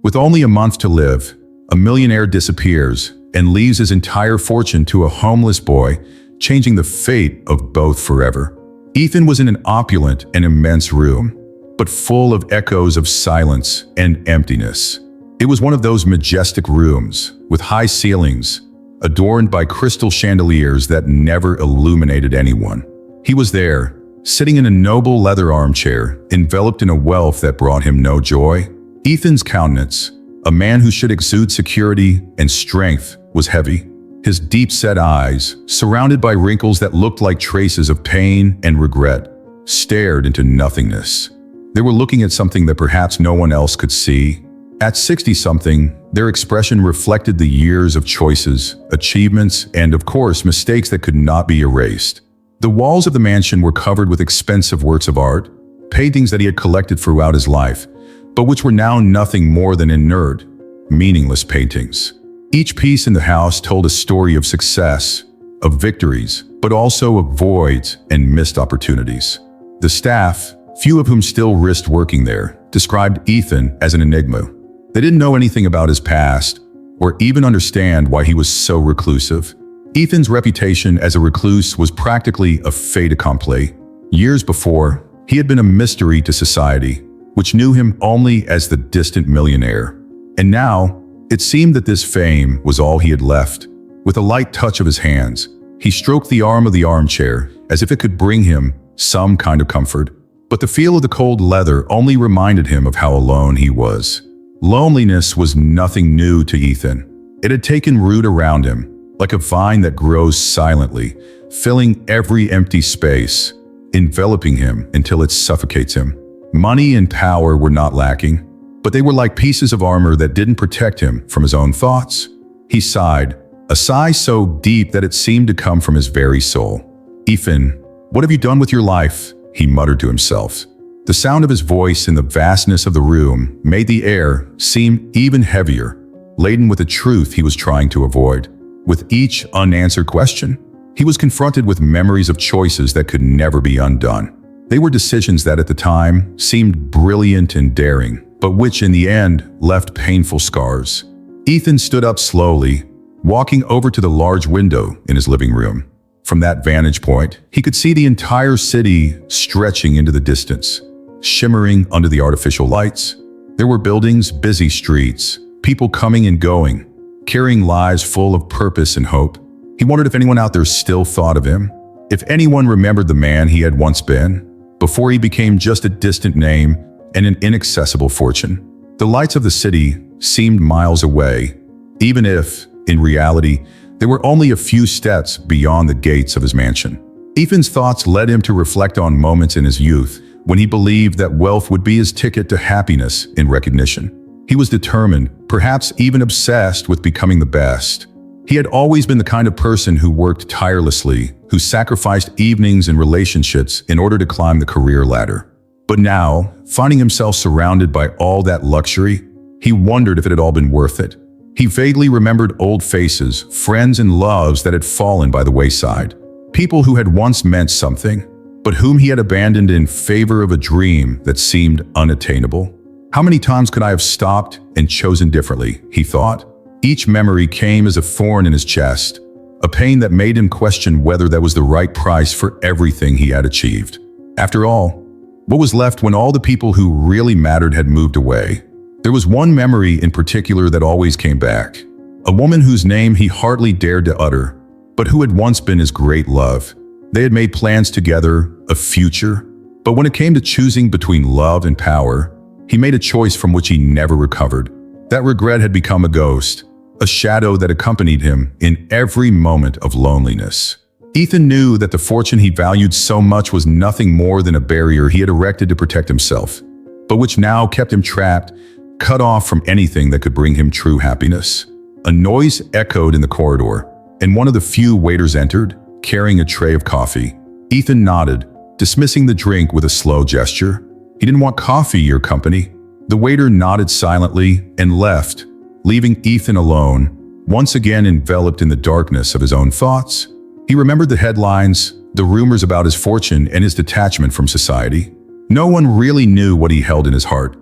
With only a month to live, a millionaire disappears and leaves his entire fortune to a homeless boy, changing the fate of both forever. Ethan was in an opulent and immense room, but full of echoes of silence and emptiness. It was one of those majestic rooms with high ceilings, adorned by crystal chandeliers that never illuminated anyone. He was there, sitting in a noble leather armchair, enveloped in a wealth that brought him no joy. Ethan's countenance, a man who should exude security and strength, was heavy. His deep-set eyes, surrounded by wrinkles that looked like traces of pain and regret, stared into nothingness. They were looking at something that perhaps no one else could see. At 60-something, their expression reflected the years of choices, achievements, and of course, mistakes that could not be erased. The walls of the mansion were covered with expensive works of art, paintings that he had collected throughout his life, but which were now nothing more than inert, meaningless paintings. Each piece in the house told a story of success, of victories, but also of voids and missed opportunities. The staff, few of whom still risked working there, described Ethan as an enigma. They didn't know anything about his past, or even understand why he was so reclusive. Ethan's reputation as a recluse was practically a fait accompli. Years before, he had been a mystery to society, which knew him only as the distant millionaire. And now, it seemed that this fame was all he had left. With a light touch of his hands, he stroked the arm of the armchair as if it could bring him some kind of comfort. But the feel of the cold leather only reminded him of how alone he was. Loneliness was nothing new to Ethan. It had taken root around him, like a vine that grows silently, filling every empty space, enveloping him until it suffocates him. Money and power were not lacking, but they were like pieces of armor that didn't protect him from his own thoughts. He sighed, a sigh so deep that it seemed to come from his very soul. "Ethan, what have you done with your life?" he muttered to himself. The sound of his voice in the vastness of the room made the air seem even heavier, laden with a truth he was trying to avoid. With each unanswered question, he was confronted with memories of choices that could never be undone. They were decisions that at the time seemed brilliant and daring, but which in the end left painful scars. Ethan stood up slowly, walking over to the large window in his living room. From that vantage point, he could see the entire city stretching into the distance, shimmering under the artificial lights. There were buildings, busy streets, people coming and going, carrying lives full of purpose and hope. He wondered if anyone out there still thought of him, if anyone remembered the man he had once been, before he became just a distant name and an inaccessible fortune. The lights of the city seemed miles away, even if, in reality, they were only a few steps beyond the gates of his mansion. Ethan's thoughts led him to reflect on moments in his youth when he believed that wealth would be his ticket to happiness and recognition. He was determined, perhaps even obsessed with becoming the best. He had always been the kind of person who worked tirelessly, who sacrificed evenings and relationships in order to climb the career ladder. But now, finding himself surrounded by all that luxury, he wondered if it had all been worth it. He vaguely remembered old faces, friends and loves that had fallen by the wayside. People who had once meant something, but whom he had abandoned in favor of a dream that seemed unattainable. How many times could I have stopped and chosen differently, he thought. Each memory came as a thorn in his chest, a pain that made him question whether that was the right price for everything he had achieved. After all, what was left when all the people who really mattered had moved away? There was one memory in particular that always came back. A woman whose name he hardly dared to utter, but who had once been his great love. They had made plans together, a future, but when it came to choosing between love and power, he made a choice from which he never recovered. That regret had become a ghost, a shadow that accompanied him in every moment of loneliness. Ethan knew that the fortune he valued so much was nothing more than a barrier he had erected to protect himself, but which now kept him trapped, cut off from anything that could bring him true happiness. A noise echoed in the corridor, and one of the few waiters entered, carrying a tray of coffee. Ethan nodded, dismissing the drink with a slow gesture. He didn't want coffee or company. The waiter nodded silently and left, leaving Ethan alone, once again enveloped in the darkness of his own thoughts. He remembered the headlines, the rumors about his fortune and his detachment from society. No one really knew what he held in his heart.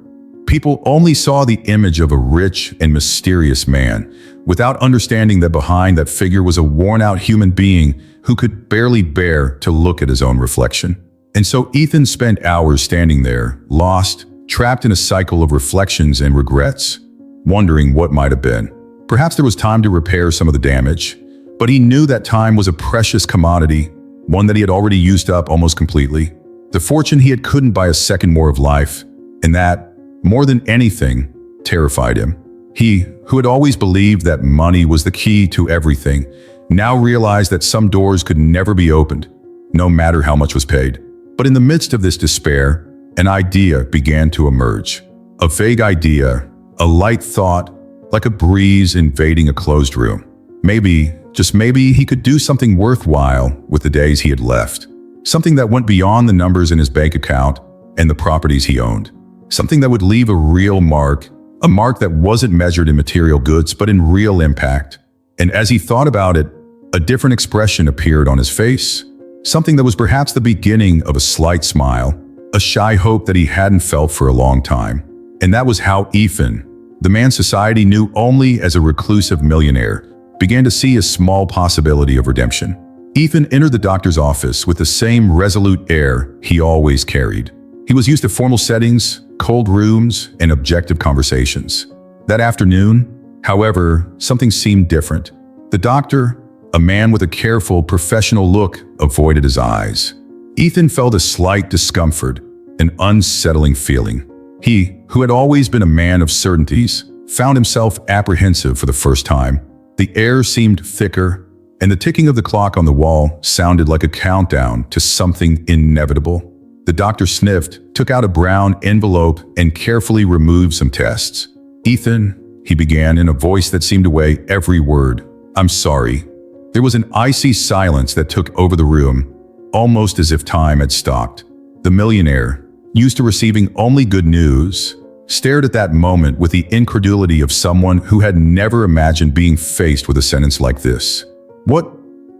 people only saw the image of a rich and mysterious man, without understanding that behind that figure was a worn-out human being who could barely bear to look at his own reflection. And so Ethan spent hours standing there, lost, trapped in a cycle of reflections and regrets, wondering what might have been. Perhaps there was time to repair some of the damage, but he knew that time was a precious commodity, one that he had already used up almost completely. The fortune he had couldn't buy a second more of life, and that, more than anything, terrified him. He, who had always believed that money was the key to everything, now realized that some doors could never be opened, no matter how much was paid. But in the midst of this despair, an idea began to emerge. A vague idea, a light thought, like a breeze invading a closed room. Maybe, just maybe, he could do something worthwhile with the days he had left. Something that went beyond the numbers in his bank account and the properties he owned. Something that would leave a real mark, a mark that wasn't measured in material goods but in real impact. And as he thought about it, a different expression appeared on his face. Something that was perhaps the beginning of a slight smile, a shy hope that he hadn't felt for a long time. And that was how Ethan, the man society knew only as a reclusive millionaire, began to see a small possibility of redemption. Ethan entered the doctor's office with the same resolute air he always carried. He was used to formal settings, cold rooms, and objective conversations. That afternoon, however, something seemed different. The doctor, a man with a careful, professional look, avoided his eyes. Ethan felt a slight discomfort, an unsettling feeling. He, who had always been a man of certainties, found himself apprehensive for the first time. The air seemed thicker, and the ticking of the clock on the wall sounded like a countdown to something inevitable. The doctor sniffed, took out a brown envelope, and carefully removed some tests. "Ethan," he began in a voice that seemed to weigh every word, "I'm sorry." There was an icy silence that took over the room, almost as if time had stopped. The millionaire, used to receiving only good news, stared at that moment with the incredulity of someone who had never imagined being faced with a sentence like this. "What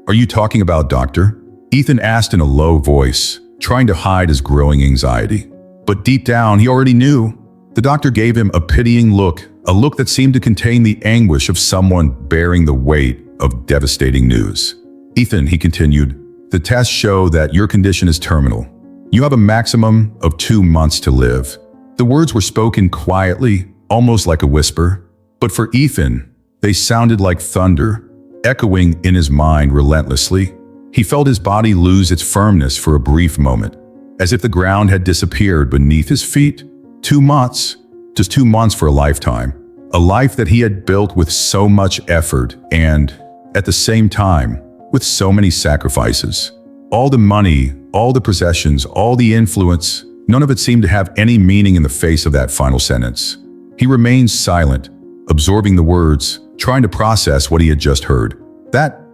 are you talking about, doctor?" Ethan asked in a low voice, trying to hide his growing anxiety. But deep down, he already knew. The doctor gave him a pitying look, a look that seemed to contain the anguish of someone bearing the weight of devastating news. "Ethan," he continued, "the tests show that your condition is terminal. You have a maximum of 2 months to live." The words were spoken quietly, almost like a whisper. But for Ethan, they sounded like thunder, echoing in his mind relentlessly. He felt his body lose its firmness for a brief moment, as if the ground had disappeared beneath his feet. 2 months, just 2 months for a lifetime. A life that he had built with so much effort and, at the same time, with so many sacrifices. All the money, all the possessions, all the influence, none of it seemed to have any meaning in the face of that final sentence. He remained silent, absorbing the words, trying to process what he had just heard. That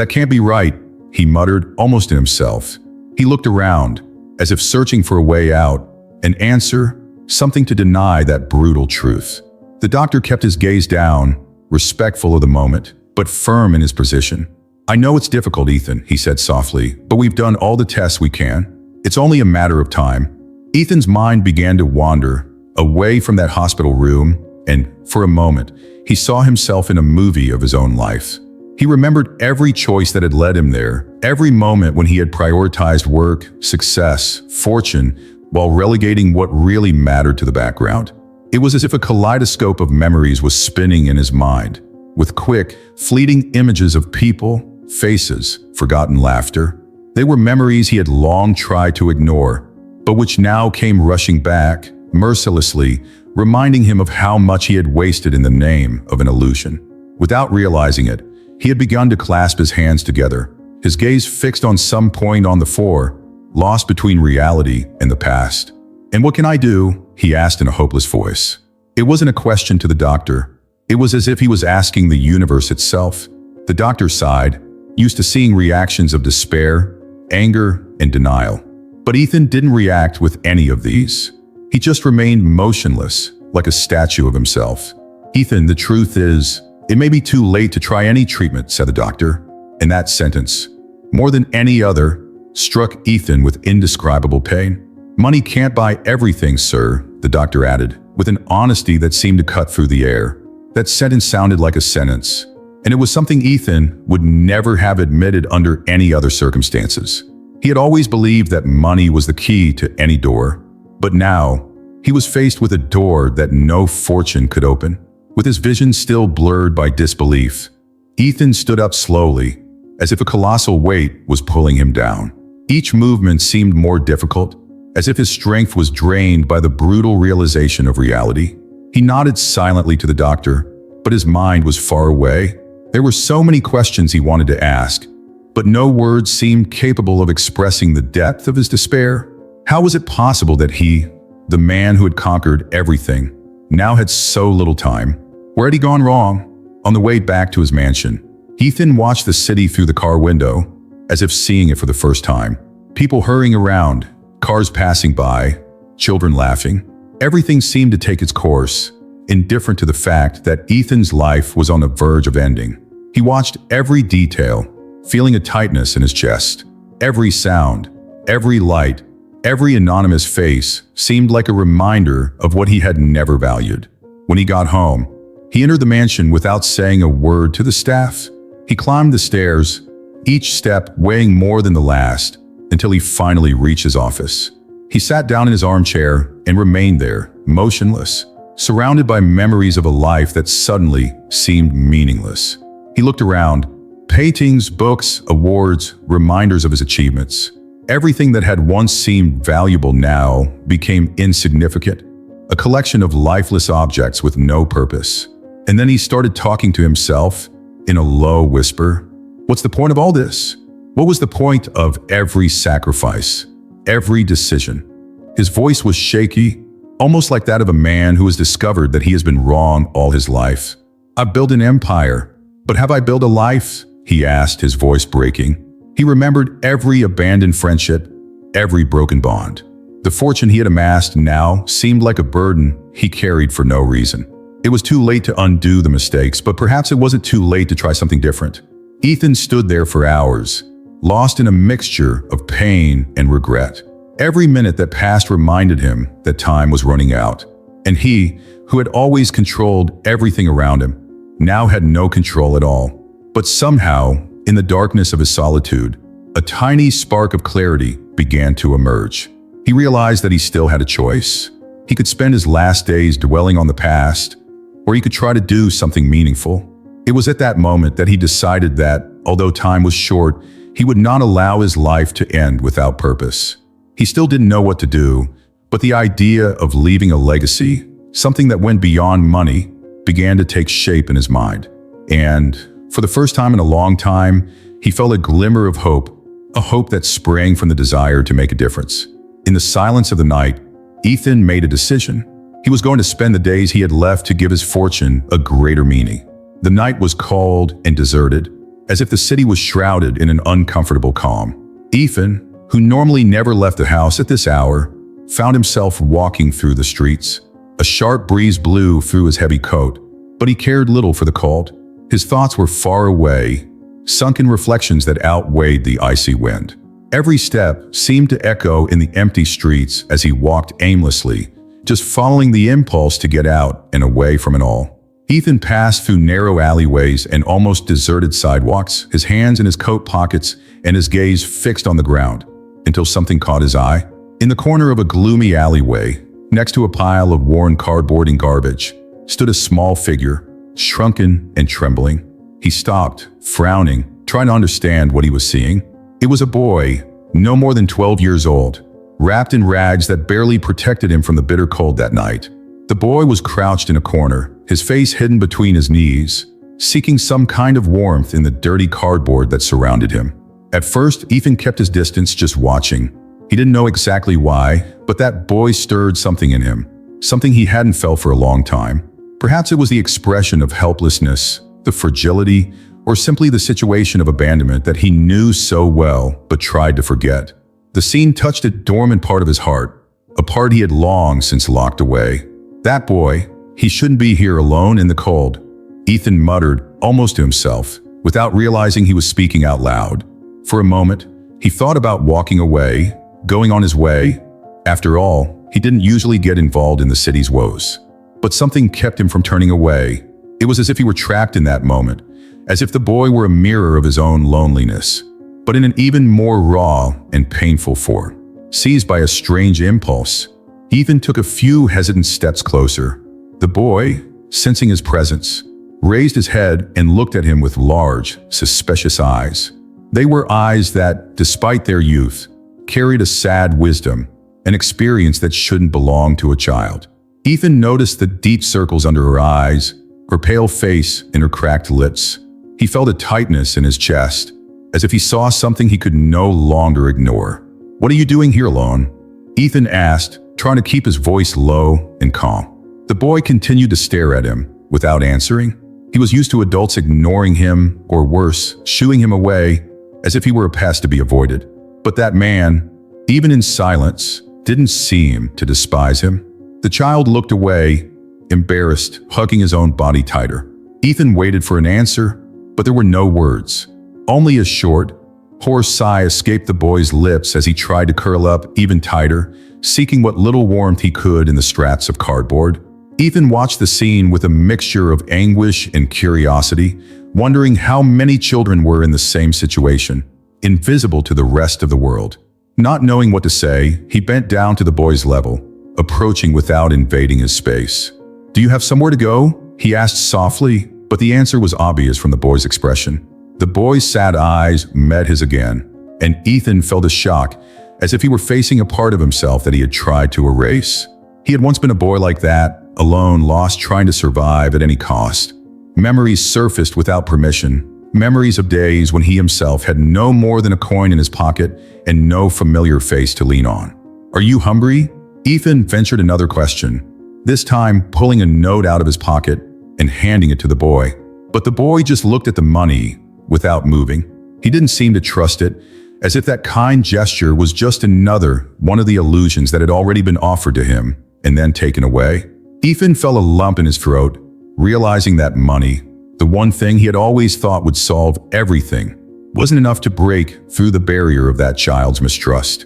can't be right," he muttered, almost in himself. He looked around, as if searching for a way out, an answer, something to deny that brutal truth. The doctor kept his gaze down, respectful of the moment, but firm in his position. "I know it's difficult, Ethan," he said softly, "but we've done all the tests we can. It's only a matter of time." Ethan's mind began to wander, away from that hospital room, and, for a moment, he saw himself in a movie of his own life. He remembered every choice that had led him there, every moment when he had prioritized work, success, fortune, while relegating what really mattered to the background. It was as if a kaleidoscope of memories was spinning in his mind, with quick, fleeting images of people, faces, forgotten laughter. They were memories he had long tried to ignore, but which now came rushing back, mercilessly, reminding him of how much he had wasted in the name of an illusion. Without realizing it, he had begun to clasp his hands together, his gaze fixed on some point on the floor, lost between reality and the past. "And what can I do?" he asked in a hopeless voice. It wasn't a question to the doctor. It was as if he was asking the universe itself. The doctor sighed, used to seeing reactions of despair, anger, and denial. But Ethan didn't react with any of these. He just remained motionless, like a statue of himself. "Ethan, the truth is, it may be too late to try any treatment," said the doctor. And that sentence, more than any other, struck Ethan with indescribable pain. "Money can't buy everything, sir," the doctor added, with an honesty that seemed to cut through the air. That sentence sounded like a sentence, and it was something Ethan would never have admitted under any other circumstances. He had always believed that money was the key to any door, but now he was faced with a door that no fortune could open. With his vision still blurred by disbelief, Ethan stood up slowly, as if a colossal weight was pulling him down. Each movement seemed more difficult, as if his strength was drained by the brutal realization of reality. He nodded silently to the doctor, but his mind was far away. There were so many questions he wanted to ask, but no words seemed capable of expressing the depth of his despair. How was it possible that he, the man who had conquered everything, now had so little time? Where had he gone wrong? On the way back to his mansion, Ethan watched the city through the car window, as if seeing it for the first time. People hurrying around, cars passing by, children laughing. Everything seemed to take its course, indifferent to the fact that Ethan's life was on the verge of ending. He watched every detail, feeling a tightness in his chest. Every sound, every light, every anonymous face seemed like a reminder of what he had never valued. When he got home, he entered the mansion without saying a word to the staff. He climbed the stairs, each step weighing more than the last, until he finally reached his office. He sat down in his armchair and remained there, motionless, surrounded by memories of a life that suddenly seemed meaningless. He looked around, paintings, books, awards, reminders of his achievements. Everything that had once seemed valuable now became insignificant, a collection of lifeless objects with no purpose. And then he started talking to himself in a low whisper. What's the point of all this? What was the point of every sacrifice, every decision? His voice was shaky, almost like that of a man who has discovered that he has been wrong all his life. I've built an empire, but have I built a life? He asked, his voice breaking. He remembered every abandoned friendship, every broken bond. The fortune he had amassed now seemed like a burden he carried for no reason. It was too late to undo the mistakes, but perhaps it wasn't too late to try something different. Ethan stood there for hours, lost in a mixture of pain and regret. Every minute that passed reminded him that time was running out, and he, who had always controlled everything around him, now had no control at all. But somehow, in the darkness of his solitude, a tiny spark of clarity began to emerge. He realized that he still had a choice. He could spend his last days dwelling on the past, or he could try to do something meaningful. It was at that moment that he decided that, although time was short, he would not allow his life to end without purpose. He still didn't know what to do, but the idea of leaving a legacy, something that went beyond money, began to take shape in his mind. And for the first time in a long time, he felt a glimmer of hope, a hope that sprang from the desire to make a difference. In the silence of the night, Ethan made a decision. He was going to spend the days he had left to give his fortune a greater meaning. The night was cold and deserted, as if the city was shrouded in an uncomfortable calm. Ethan, who normally never left the house at this hour, found himself walking through the streets. A sharp breeze blew through his heavy coat, but he cared little for the cold. His thoughts were far away, sunk in reflections that outweighed the icy wind. Every step seemed to echo in the empty streets as he walked aimlessly, just following the impulse to get out and away from it all. Ethan passed through narrow alleyways and almost deserted sidewalks, his hands in his coat pockets and his gaze fixed on the ground, until something caught his eye. In the corner of a gloomy alleyway, next to a pile of worn cardboard and garbage, stood a small figure, shrunken and trembling. He stopped, frowning, trying to understand what he was seeing. It was a boy, no more than 12 years old, wrapped in rags that barely protected him from the bitter cold that night. The boy was crouched in a corner, his face hidden between his knees, seeking some kind of warmth in the dirty cardboard that surrounded him. At first, Ethan kept his distance, just watching. He didn't know exactly why, but that boy stirred something in him, something he hadn't felt for a long time. Perhaps it was the expression of helplessness, the fragility, or simply the situation of abandonment that he knew so well but tried to forget. The scene touched a dormant part of his heart, a part he had long since locked away. That boy, he shouldn't be here alone in the cold, Ethan muttered, almost to himself, without realizing he was speaking out loud. For a moment, he thought about walking away, going on his way. After all, he didn't usually get involved in the city's woes. but something kept him from turning away. It was as if he were trapped in that moment, as if the boy were a mirror of his own loneliness, but in an even more raw and painful form. Seized by a strange impulse, Ethan took a few hesitant steps closer. The boy, sensing his presence, raised his head and looked at him with large, suspicious eyes. They were eyes that, despite their youth, carried a sad wisdom, an experience that shouldn't belong to a child. Ethan noticed the deep circles under her eyes, her pale face, and her cracked lips. He felt a tightness in his chest, as if he saw something he could no longer ignore. "What are you doing here alone?" Ethan asked, trying to keep his voice low and calm. The boy continued to stare at him, without answering. He was used to adults ignoring him, or worse, shooing him away, as if he were a pest to be avoided. But that man, even in silence, didn't seem to despise him. The child looked away, embarrassed, hugging his own body tighter. Ethan waited for an answer, but there were no words. Only a short, hoarse sigh escaped the boy's lips as he tried to curl up even tighter, seeking what little warmth he could in the scraps of cardboard. Ethan watched the scene with a mixture of anguish and curiosity, wondering how many children were in the same situation, invisible to the rest of the world. Not knowing what to say, he bent down to the boy's level, approaching without invading his space. "Do you have somewhere to go?" he asked softly, but the answer was obvious from the boy's expression. The boy's sad eyes met his again, and Ethan felt a shock, as if he were facing a part of himself that he had tried to erase. He had once been a boy like that, alone, lost, trying to survive at any cost. Memories surfaced without permission, memories of days when he himself had no more than a coin in his pocket and no familiar face to lean on. "Are you hungry?" Ethan ventured another question, this time pulling a note out of his pocket and handing it to the boy. But the boy just looked at the money without moving. He didn't seem to trust it, as if that kind gesture was just another one of the illusions that had already been offered to him and then taken away. Ethan felt a lump in his throat, realizing that money, the one thing he had always thought would solve everything, wasn't enough to break through the barrier of that child's mistrust.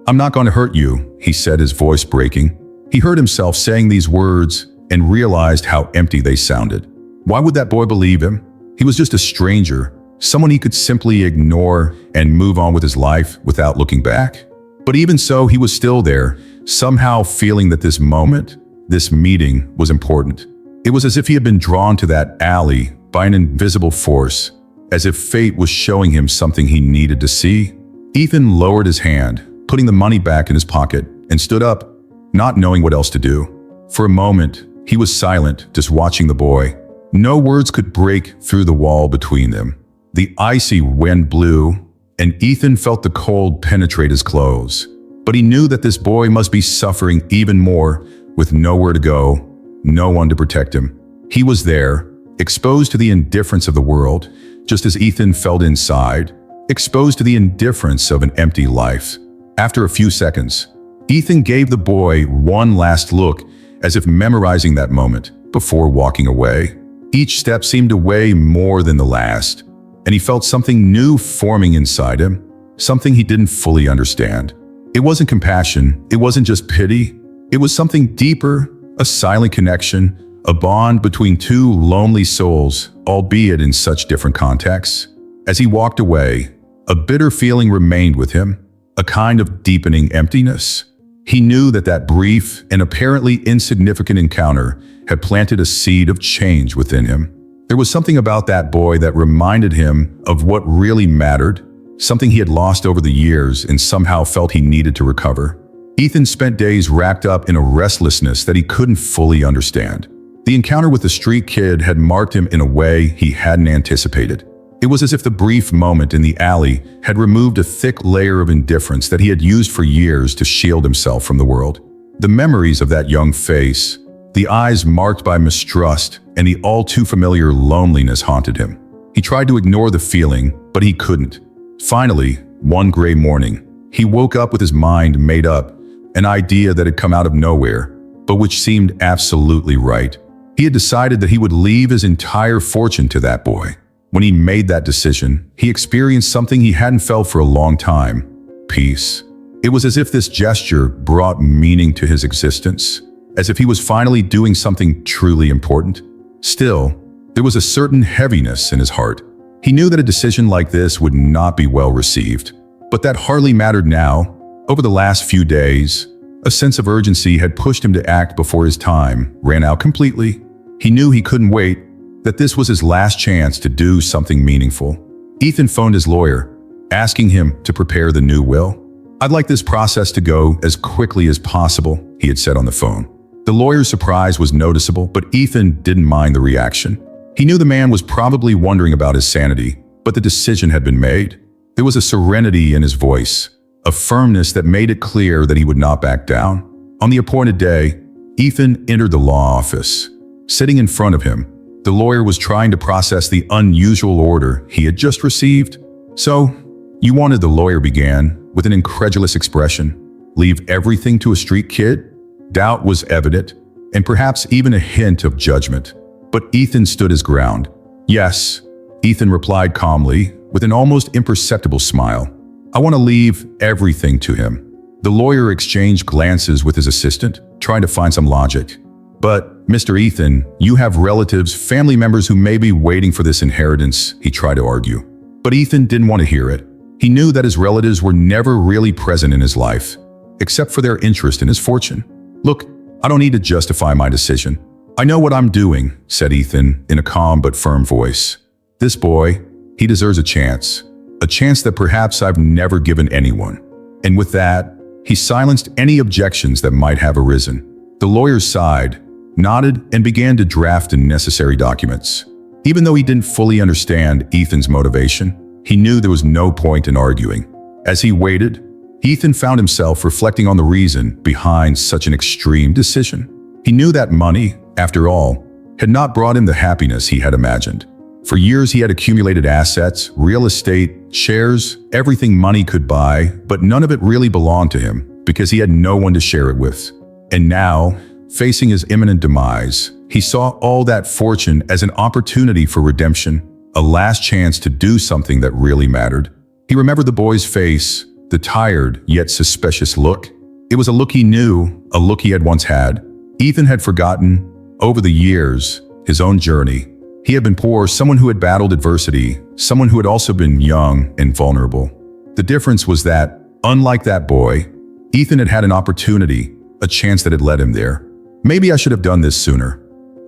I'm not going to hurt you," he said, his voice breaking. He heard himself saying these words and realized how empty they sounded. Why would that boy believe him? He was just a stranger, someone he could simply ignore and move on with his life without looking back. But even so, he was still there, somehow feeling that this moment, this meeting, was important. It was as if he had been drawn to that alley by an invisible force, as if fate was showing him something he needed to see. Ethan lowered his hand, putting the money back in his pocket, and stood up, not knowing what else to do. For a moment, he was silent, just watching the boy. No words could break through the wall between them. The icy wind blew, and Ethan felt the cold penetrate his clothes. But he knew that this boy must be suffering even more, with nowhere to go, no one to protect him. He was there, exposed to the indifference of the world, just as Ethan felt inside, exposed to the indifference of an empty life. After a few seconds, Ethan gave the boy one last look, as if memorizing that moment, before walking away. Each step seemed to weigh more than the last, and he felt something new forming inside him, something he didn't fully understand. It wasn't compassion, it wasn't just pity, it was something deeper, a silent connection, a bond between two lonely souls, albeit in such different contexts. As he walked away, a bitter feeling remained with him, a kind of deepening emptiness. He knew that that brief and apparently insignificant encounter had planted a seed of change within him. There was something about that boy that reminded him of what really mattered, something he had lost over the years and somehow felt he needed to recover. Ethan spent days wrapped up in a restlessness that he couldn't fully understand. The encounter with the street kid had marked him in a way he hadn't anticipated. It was as if the brief moment in the alley had removed a thick layer of indifference that he had used for years to shield himself from the world. The memories of that young face, the eyes marked by mistrust, and the all-too-familiar loneliness haunted him. He tried to ignore the feeling, but he couldn't. Finally, one gray morning, he woke up with his mind made up, an idea that had come out of nowhere, but which seemed absolutely right. He had decided that he would leave his entire fortune to that boy. When he made that decision, he experienced something he hadn't felt for a long time: peace. It was as if this gesture brought meaning to his existence. as if he was finally doing something truly important. Still, there was a certain heaviness in his heart. He knew that a decision like this would not be well received. But that hardly mattered now. Over the last few days, a sense of urgency had pushed him to act before his time ran out completely. He knew he couldn't wait, that this was his last chance to do something meaningful. Ethan phoned his lawyer, asking him to prepare the new will. "I'd like this process to go as quickly as possible," he had said on the phone. The lawyer's surprise was noticeable, but Ethan didn't mind the reaction. He knew the man was probably wondering about his sanity, but the decision had been made. There was a serenity in his voice, a firmness that made it clear that he would not back down. On the appointed day, Ethan entered the law office. Sitting in front of him, the lawyer was trying to process the unusual order he had just received. "So, you wanted," the lawyer began, with an incredulous expression, "leave everything to a street kid?" Doubt was evident, and perhaps even a hint of judgment. But Ethan stood his ground. "Yes," Ethan replied calmly, with an almost imperceptible smile. "I want to leave everything to him." The lawyer exchanged glances with his assistant, trying to find some logic. "But, Mr. Ethan, you have relatives, family members who may be waiting for this inheritance," he tried to argue. But Ethan didn't want to hear it. He knew that his relatives were never really present in his life, except for their interest in his fortune. "Look, I don't need to justify my decision. I know what I'm doing," said Ethan in a calm but firm voice. "This boy, he deserves a chance that perhaps I've never given anyone." And with that, he silenced any objections that might have arisen. The lawyer sighed, nodded, and began to draft the necessary documents. Even though he didn't fully understand Ethan's motivation, he knew there was no point in arguing. As he waited, Ethan found himself reflecting on the reason behind such an extreme decision. He knew that money, after all, had not brought him the happiness he had imagined. For years he had accumulated assets, real estate, shares, everything money could buy, but none of it really belonged to him because he had no one to share it with. And now, facing his imminent demise, he saw all that fortune as an opportunity for redemption, a last chance to do something that really mattered. He remembered the boy's face, the tired yet suspicious look. It was a look he knew, a look he had once had. Ethan had forgotten, over the years, his own journey. He had been poor, someone who had battled adversity, someone who had also been young and vulnerable. The difference was that, unlike that boy, Ethan had had an opportunity, a chance that had led him there. "Maybe I should have done this sooner,"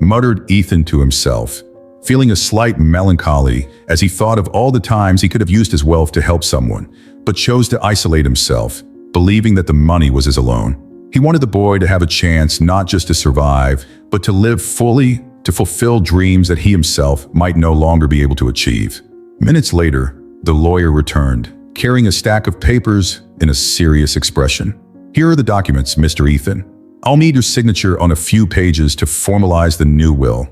muttered Ethan to himself, feeling a slight melancholy as he thought of all the times he could have used his wealth to help someone, but chose to isolate himself, believing that the money was his alone. He wanted the boy to have a chance not just to survive, but to live fully, to fulfill dreams that he himself might no longer be able to achieve. Minutes later, the lawyer returned, carrying a stack of papers and a serious expression. "Here are the documents, Mr. Ethan. I'll need your signature on a few pages to formalize the new will."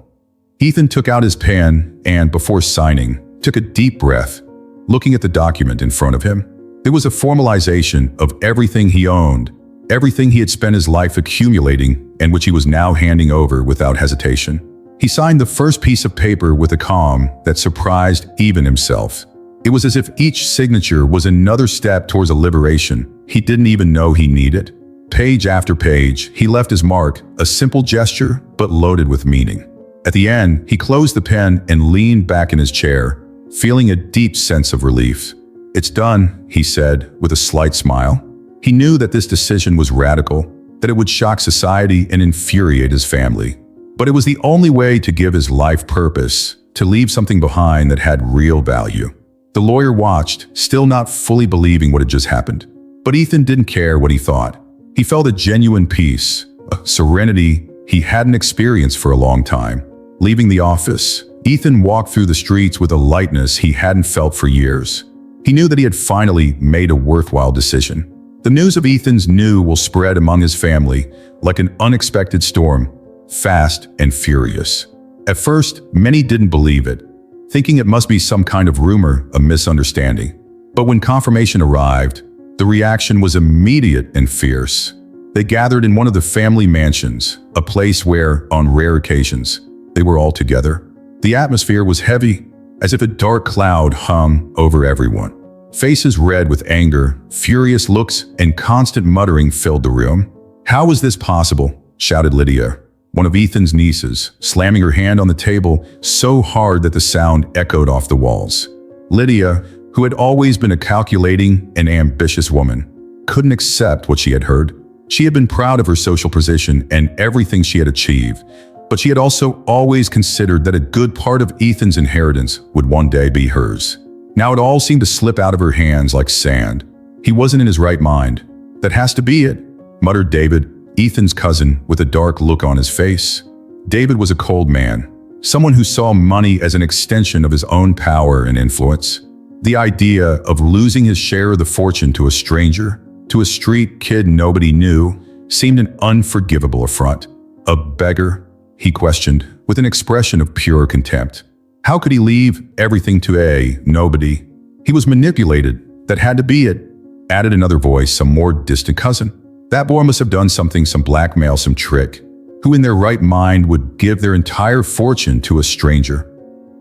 Ethan took out his pen and, before signing, took a deep breath, looking at the document in front of him. It was a formalization of everything he owned, everything he had spent his life accumulating and which he was now handing over without hesitation. He signed the first piece of paper with a calm that surprised even himself. It was as if each signature was another step towards a liberation he didn't even know he needed. Page after page, he left his mark, a simple gesture, but loaded with meaning. At the end, he closed the pen and leaned back in his chair, feeling a deep sense of relief. "It's done," he said, with a slight smile. He knew that this decision was radical, that it would shock society and infuriate his family. But it was the only way to give his life purpose, to leave something behind that had real value. The lawyer watched, still not fully believing what had just happened. But Ethan didn't care what he thought. He felt a genuine peace, a serenity he hadn't experienced for a long time. Leaving the office, Ethan walked through the streets with a lightness he hadn't felt for years. He knew that he had finally made a worthwhile decision. The news of Ethan's new will spread among his family like an unexpected storm, fast and furious. At first, many didn't believe it, thinking it must be some kind of rumor, a misunderstanding. But when confirmation arrived, the reaction was immediate and fierce. They gathered in one of the family mansions, a place where, on rare occasions, they were all together. The atmosphere was heavy, as if a dark cloud hung over everyone. Faces red with anger, furious looks, and constant muttering filled the room. "How was this possible?" shouted Lydia, one of Ethan's nieces, slamming her hand on the table so hard that the sound echoed off the walls. Lydia, who had always been a calculating and ambitious woman, couldn't accept what she had heard. She had been proud of her social position and everything she had achieved, but she had also always considered that a good part of Ethan's inheritance would one day be hers. Now it all seemed to slip out of her hands like sand. He wasn't in his right mind. "That has to be it," muttered David, Ethan's cousin, with a dark look on his face. David was a cold man, someone who saw money as an extension of his own power and influence. The idea of losing his share of the fortune to a stranger, to a street kid nobody knew, seemed an unforgivable affront. "A beggar?" he questioned, with an expression of pure contempt. How could he leave everything to a nobody? He was manipulated. "That had to be it," added another voice, some more distant cousin. "That boy must have done something, some blackmail, some trick. Who in their right mind would give their entire fortune to a stranger?"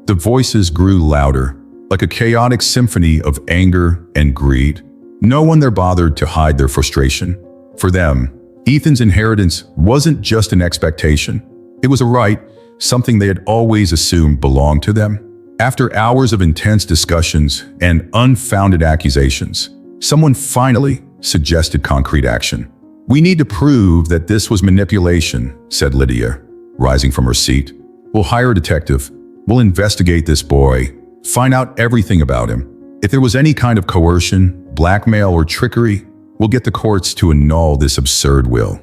The voices grew louder, like a chaotic symphony of anger and greed. No one there bothered to hide their frustration. For them, Ethan's inheritance wasn't just an expectation. It was a right, something they had always assumed belonged to them. After hours of intense discussions and unfounded accusations, someone finally suggested concrete action. "We need to prove that this was manipulation," said Lydia, rising from her seat. "We'll hire a detective. We'll investigate this boy, find out everything about him. If there was any kind of coercion, blackmail, or trickery, we'll get the courts to annul this absurd will."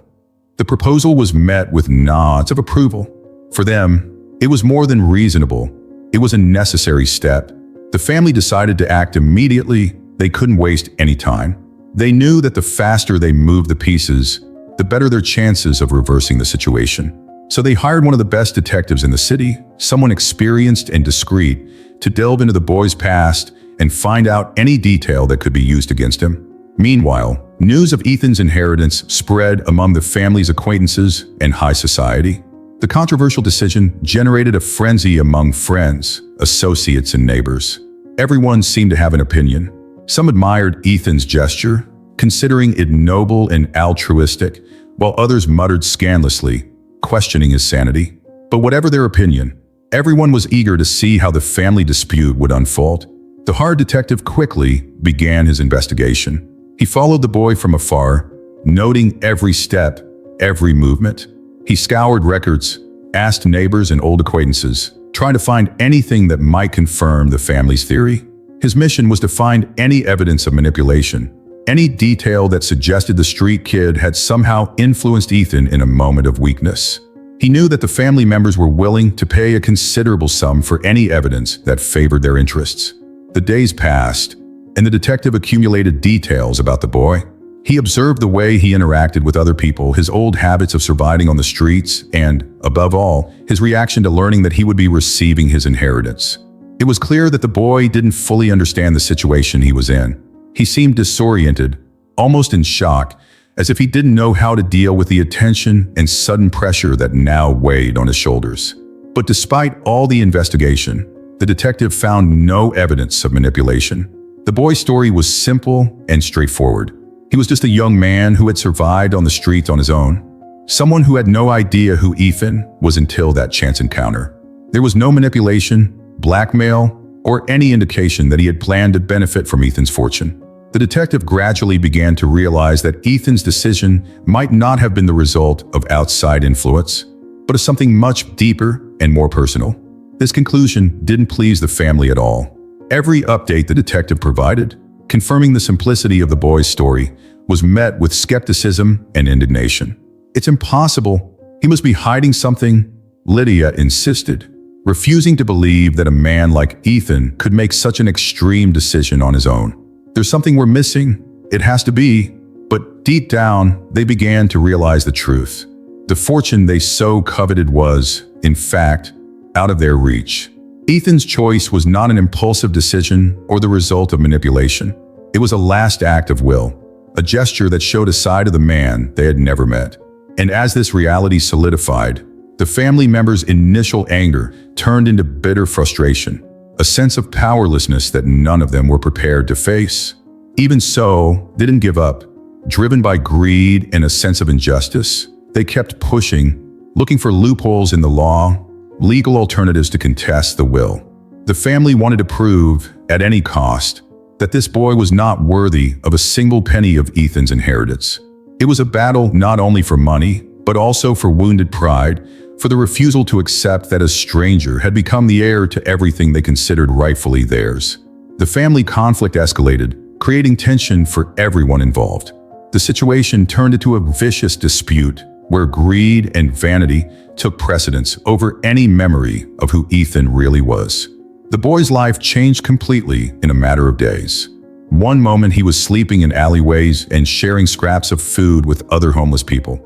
The proposal was met with nods of approval. For them, it was more than reasonable. It was a necessary step. The family decided to act immediately. They couldn't waste any time. They knew that the faster they moved the pieces, the better their chances of reversing the situation. So they hired one of the best detectives in the city, someone experienced and discreet, to delve into the boy's past and find out any detail that could be used against him. Meanwhile, news of Ethan's inheritance spread among the family's acquaintances and high society. The controversial decision generated a frenzy among friends, associates, and neighbors. Everyone seemed to have an opinion. Some admired Ethan's gesture, considering it noble and altruistic, while others muttered scandalously, questioning his sanity. But whatever their opinion, everyone was eager to see how the family dispute would unfold. The hard detective quickly began his investigation. He followed the boy from afar, noting every step, every movement. He scoured records, asked neighbors and old acquaintances, trying to find anything that might confirm the family's theory. His mission was to find any evidence of manipulation, any detail that suggested the street kid had somehow influenced Ethan in a moment of weakness. He knew that the family members were willing to pay a considerable sum for any evidence that favored their interests. The days passed, and the detective accumulated details about the boy. He observed the way he interacted with other people, his old habits of surviving on the streets, and, above all, his reaction to learning that he would be receiving his inheritance. It was clear that the boy didn't fully understand the situation he was in. He seemed disoriented, almost in shock, as if he didn't know how to deal with the attention and sudden pressure that now weighed on his shoulders. But despite all the investigation, the detective found no evidence of manipulation. The boy's story was simple and straightforward. He was just a young man who had survived on the streets on his own. Someone who had no idea who Ethan was until that chance encounter. There was no manipulation, blackmail, or any indication that he had planned to benefit from Ethan's fortune. The detective gradually began to realize that Ethan's decision might not have been the result of outside influence, but of something much deeper and more personal. This conclusion didn't please the family at all. Every update the detective provided, confirming the simplicity of the boy's story, was met with skepticism and indignation. "It's impossible. He must be hiding something," Lydia insisted, refusing to believe that a man like Ethan could make such an extreme decision on his own. "There's something we're missing. It has to be." But deep down, they began to realize the truth. The fortune they so coveted was, in fact, out of their reach. Ethan's choice was not an impulsive decision or the result of manipulation. It was a last act of will, a gesture that showed a side of the man they had never met. And as this reality solidified, the family members' initial anger turned into bitter frustration, a sense of powerlessness that none of them were prepared to face. Even so, they didn't give up. Driven by greed and a sense of injustice, They kept pushing, looking for loopholes in the law, legal alternatives to contest the will. The family wanted to prove, at any cost, that this boy was not worthy of a single penny of Ethan's inheritance. It was a battle not only for money, but also for wounded pride, for the refusal to accept that a stranger had become the heir to everything they considered rightfully theirs. The family conflict escalated, creating tension for everyone involved. The situation turned into a vicious dispute where greed and vanity took precedence over any memory of who Ethan really was. The boy's life changed completely in a matter of days. One moment he was sleeping in alleyways and sharing scraps of food with other homeless people.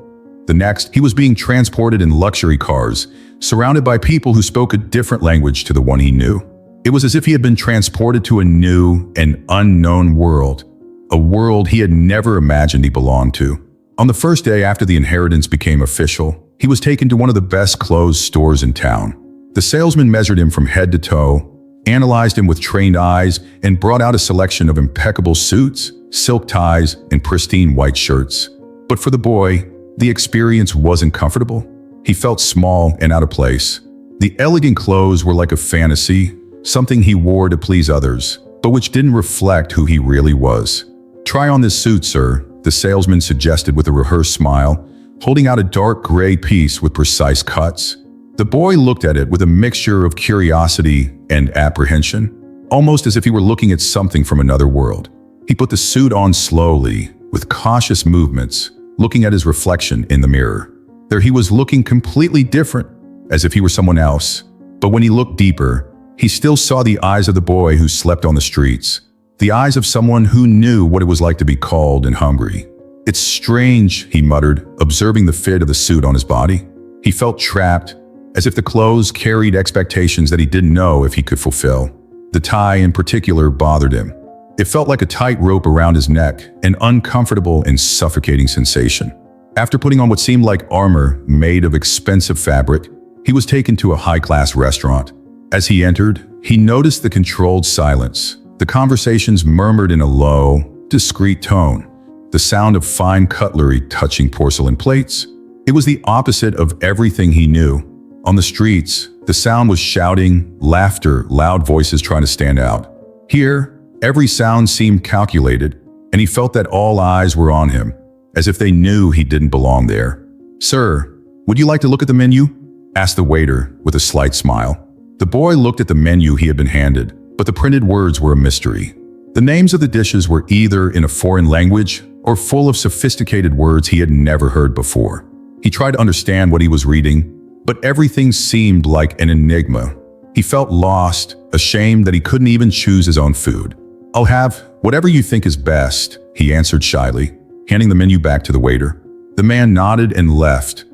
The next, he was being transported in luxury cars, surrounded by people who spoke a different language to the one he knew. It was as if he had been transported to a new and unknown world, a world he had never imagined he belonged to. On the first day after the inheritance became official, he was taken to one of the best clothes stores in town. The salesman measured him from head to toe, analyzed him with trained eyes, and brought out a selection of impeccable suits, silk ties, and pristine white shirts. But for the boy, the experience wasn't comfortable. He felt small and out of place. The elegant clothes were like a fantasy, something he wore to please others, but which didn't reflect who he really was. "Try on this suit, sir," the salesman suggested with a rehearsed smile, holding out a dark gray piece with precise cuts. The boy looked at it with a mixture of curiosity and apprehension, almost as if he were looking at something from another world. He put the suit on slowly, with cautious movements, looking at his reflection in the mirror. There he was, looking completely different, as if he were someone else. But when he looked deeper, he still saw the eyes of the boy who slept on the streets, the eyes of someone who knew what it was like to be cold and hungry. "It's strange," he muttered, observing the fit of the suit on his body. He felt trapped, as if the clothes carried expectations that he didn't know if he could fulfill. The tie in particular bothered him. It felt like a tight rope around his neck, an uncomfortable and suffocating sensation. After putting on what seemed like armor made of expensive fabric, he was taken to a high-class restaurant. As he entered, he noticed the controlled silence, the conversations murmured in a low, discreet tone, the sound of fine cutlery touching porcelain plates. It was the opposite of everything he knew. On the streets, the sound was shouting, laughter, loud voices trying to stand out. Here, every sound seemed calculated, and he felt that all eyes were on him, as if they knew he didn't belong there. "Sir, would you like to look at the menu?" asked the waiter with a slight smile. The boy looked at the menu he had been handed, but the printed words were a mystery. The names of the dishes were either in a foreign language or full of sophisticated words he had never heard before. He tried to understand what he was reading, but everything seemed like an enigma. He felt lost, ashamed that he couldn't even choose his own food. "I'll have whatever you think is best," he answered shyly, handing the menu back to the waiter. The man nodded and left,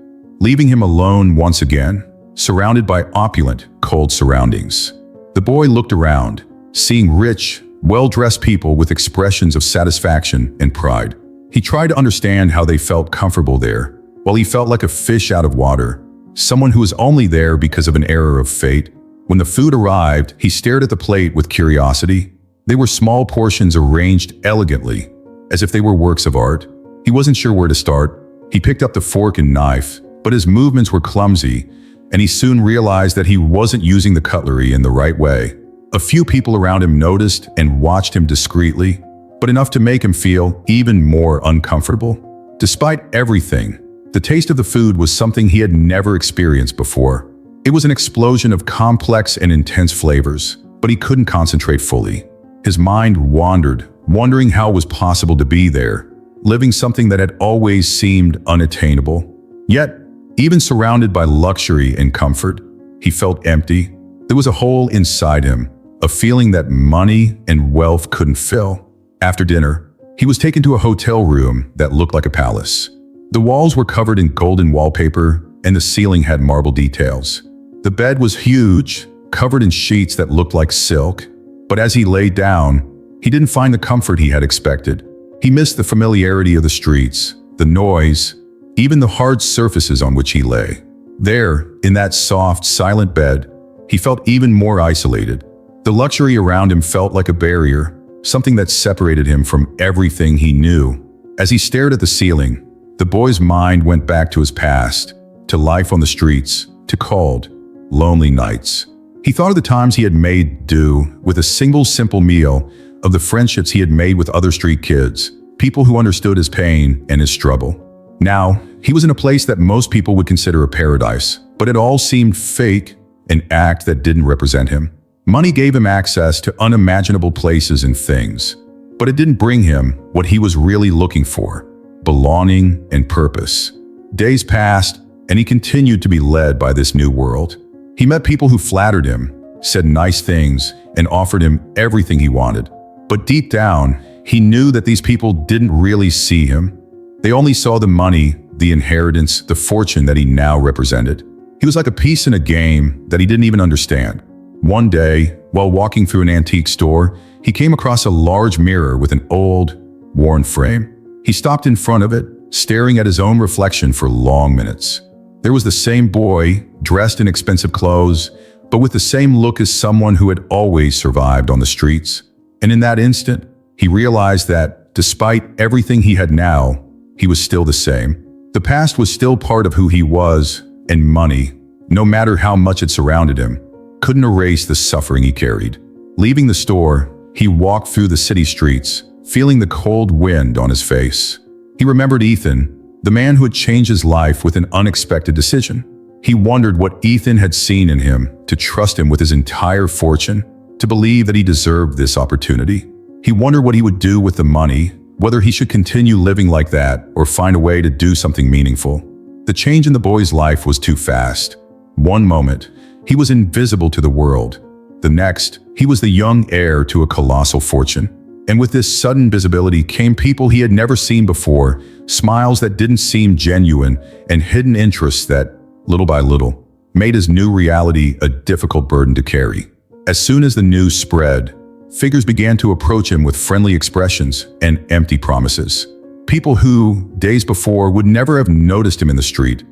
leaving him alone once again, surrounded by opulent, cold surroundings. The boy looked around, seeing rich, well-dressed people with expressions of satisfaction and pride. He tried to understand how they felt comfortable there, while he felt like a fish out of water, someone who was only there because of an error of fate. When the food arrived, he stared at the plate with curiosity. They were small portions arranged elegantly, as if they were works of art. He wasn't sure where to start. He picked up the fork and knife, but his movements were clumsy, and he soon realized that he wasn't using the cutlery in the right way. A few people around him noticed and watched him discreetly, but enough to make him feel even more uncomfortable. Despite everything, the taste of the food was something he had never experienced before. It was an explosion of complex and intense flavors, but he couldn't concentrate fully. His mind wandered, wondering how it was possible to be there, living something that had always seemed unattainable. Yet, even surrounded by luxury and comfort, he felt empty. There was a hole inside him, a feeling that money and wealth couldn't fill. After dinner, he was taken to a hotel room that looked like a palace. The walls were covered in golden wallpaper, and the ceiling had marble details. The bed was huge, covered in sheets that looked like silk, but as he lay down, he didn't find the comfort he had expected. He missed the familiarity of the streets, the noise, even the hard surfaces on which he lay. There, in that soft, silent bed, he felt even more isolated. The luxury around him felt like a barrier, something that separated him from everything he knew. As he stared at the ceiling, The boy's mind went back to his past, to life on the streets, to cold, lonely nights. He thought of the times he had made do with a single simple meal, of the friendships he had made with other street kids, people who understood his pain and his struggle. Now, he was in a place that most people would consider a paradise, but it all seemed fake, an act that didn't represent him. Money gave him access to unimaginable places and things, but it didn't bring him what he was really looking for: belonging and purpose. Days passed, and he continued to be led by this new world. He met people who flattered him, said nice things, and offered him everything he wanted. But deep down, he knew that these people didn't really see him. They only saw the money, the inheritance, the fortune that he now represented. He was like a piece in a game that he didn't even understand. One day, while walking through an antique store, he came across a large mirror with an old, worn frame. He stopped in front of it, staring at his own reflection for long minutes. There was the same boy, dressed in expensive clothes, but with the same look as someone who had always survived on the streets. And in that instant, he realized that, despite everything he had now, he was still the same. The past was still part of who he was, and money, no matter how much it surrounded him, couldn't erase the suffering he carried. Leaving the store, he walked through the city streets, feeling the cold wind on his face. He remembered Ethan, the man who had changed his life with an unexpected decision. He wondered what Ethan had seen in him to trust him with his entire fortune, to believe that he deserved this opportunity. He wondered what he would do with the money, whether he should continue living like that or find a way to do something meaningful. The change in the boy's life was too fast. One moment, he was invisible to the world. The next, he was the young heir to a colossal fortune. And with this sudden visibility came people he had never seen before, smiles that didn't seem genuine, and hidden interests that, little by little, made his new reality a difficult burden to carry. As soon as the news spread, figures began to approach him with friendly expressions and empty promises. People who, days before, would never have noticed him in the street,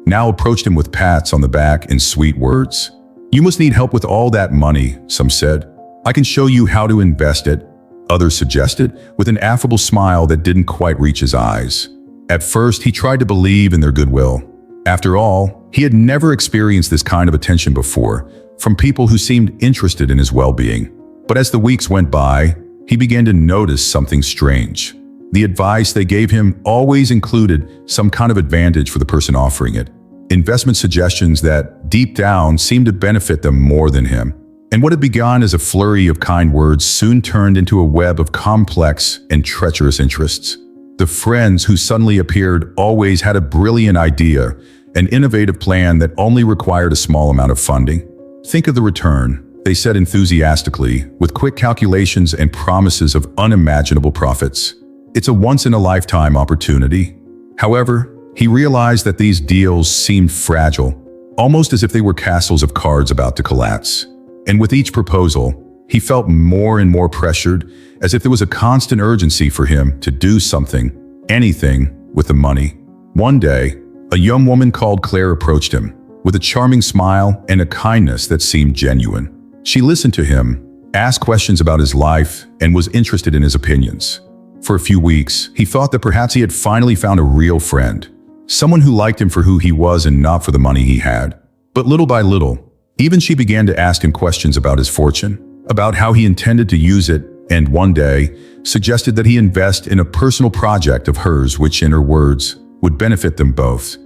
now approached him with pats on the back and sweet words. "You must need help with all that money," some said. "I can show you how to invest it," others suggested, with an affable smile that didn't quite reach his eyes. At first, he tried to believe in their goodwill. After all, he had never experienced this kind of attention before, from people who seemed interested in his well-being. But as the weeks went by, he began to notice something strange. The advice they gave him always included some kind of advantage for the person offering it. Investment suggestions that, deep down, seemed to benefit them more than him. And what had begun as a flurry of kind words soon turned into a web of complex and treacherous interests. The friends who suddenly appeared always had a brilliant idea, an innovative plan that only required a small amount of funding. "Think of the return," they said enthusiastically, with quick calculations and promises of unimaginable profits. "It's a once-in-a-lifetime opportunity." However, he realized that these deals seemed fragile, almost as if they were castles of cards about to collapse. And with each proposal, he felt more and more pressured, as if there was a constant urgency for him to do something, anything, with the money. One day, a young woman called Claire approached him, with a charming smile and a kindness that seemed genuine. She listened to him, asked questions about his life, and was interested in his opinions. For a few weeks, he thought that perhaps he had finally found a real friend, someone who liked him for who he was and not for the money he had. But little by little, even she began to ask him questions about his fortune, about how he intended to use it, and one day, suggested that he invest in a personal project of hers which, in her words, would benefit them both.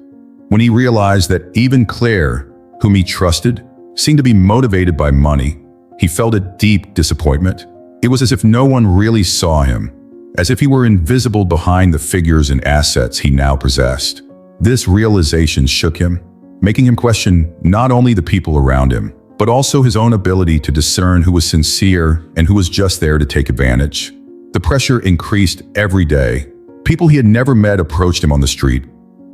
When he realized that even Claire, whom he trusted, seemed to be motivated by money, he felt a deep disappointment. It was as if no one really saw him, as if he were invisible behind the figures and assets he now possessed. This realization shook him, making him question not only the people around him, but also his own ability to discern who was sincere and who was just there to take advantage. The pressure increased every day. People he had never met approached him on the street,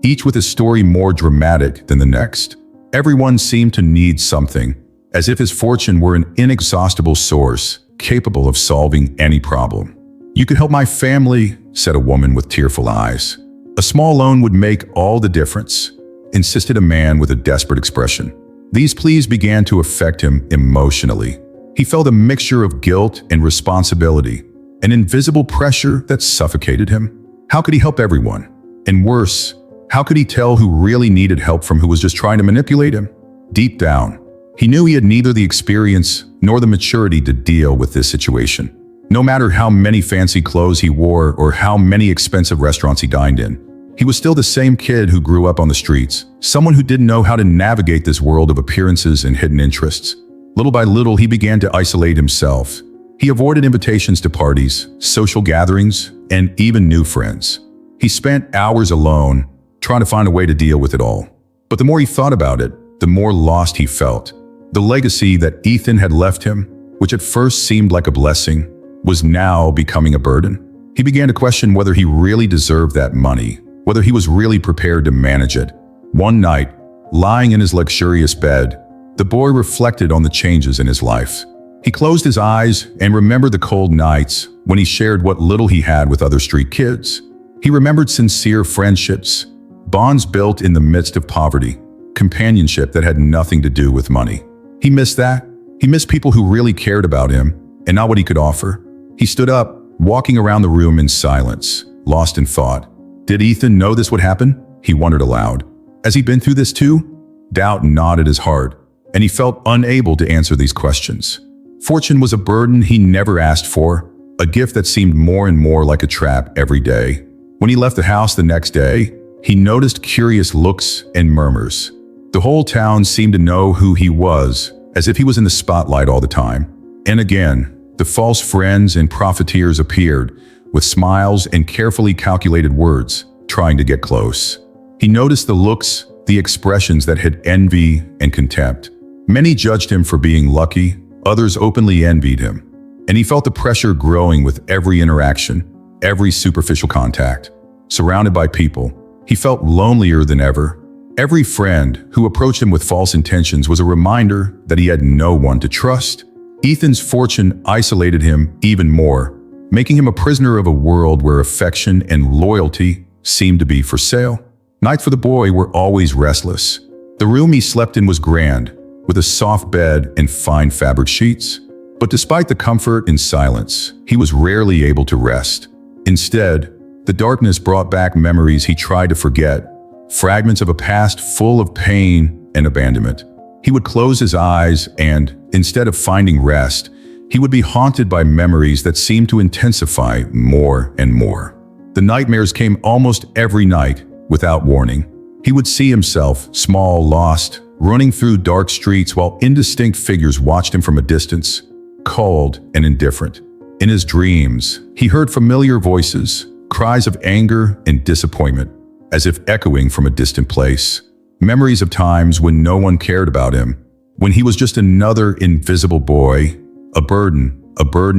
each with a story more dramatic than the next. Everyone seemed to need something, as if his fortune were an inexhaustible source, capable of solving any problem. "You could help my family," said a woman with tearful eyes. "A small loan would make all the difference," insisted a man with a desperate expression. These pleas began to affect him emotionally. He felt a mixture of guilt and responsibility, an invisible pressure that suffocated him. How could he help everyone? And worse, how could he tell who really needed help from who was just trying to manipulate him? Deep down, he knew he had neither the experience nor the maturity to deal with this situation. No matter how many fancy clothes he wore or how many expensive restaurants he dined in, he was still the same kid who grew up on the streets, someone who didn't know how to navigate this world of appearances and hidden interests. Little by little, he began to isolate himself. He avoided invitations to parties, social gatherings, and even new friends. He spent hours alone, trying to find a way to deal with it all. But the more he thought about it, the more lost he felt. The legacy that Ethan had left him, which at first seemed like a blessing, was now becoming a burden. He began to question whether he really deserved that money, whether he was really prepared to manage it. One night, lying in his luxurious bed, the boy reflected on the changes in his life. He closed his eyes and remembered the cold nights when he shared what little he had with other street kids. He remembered sincere friendships, bonds built in the midst of poverty, companionship that had nothing to do with money. He missed that. He missed people who really cared about him and not what he could offer. He stood up, walking around the room in silence, lost in thought. Did Ethan know this would happen? He wondered aloud. Has he been through this too? Doubt gnawed at his heart, and he felt unable to answer these questions. Fortune was a burden he never asked for, a gift that seemed more and more like a trap every day. When he left the house the next day, he noticed curious looks and murmurs. The whole town seemed to know who he was, as if he was in the spotlight all the time. And again, the false friends and profiteers appeared, with smiles and carefully calculated words, trying to get close. He noticed the looks, the expressions that had envy and contempt. Many judged him for being lucky, others openly envied him. And he felt the pressure growing with every interaction, every superficial contact. Surrounded by people, he felt lonelier than ever. Every friend who approached him with false intentions was a reminder that he had no one to trust. Ethan's fortune isolated him even more, making him a prisoner of a world where affection and loyalty seemed to be for sale. Nights for the boy were always restless. The room he slept in was grand, with a soft bed and fine fabric sheets. But despite the comfort and silence, he was rarely able to rest. Instead, the darkness brought back memories he tried to forget, fragments of a past full of pain and abandonment. He would close his eyes and, instead of finding rest, he would be haunted by memories that seemed to intensify more and more. The nightmares came almost every night, without warning. He would see himself, small, lost, running through dark streets while indistinct figures watched him from a distance, cold and indifferent. In his dreams, he heard familiar voices, cries of anger and disappointment, as if echoing from a distant place. Memories of times when no one cared about him, when he was just another invisible boy, a burden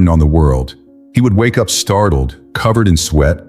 on the world. He would wake up startled, covered in sweat,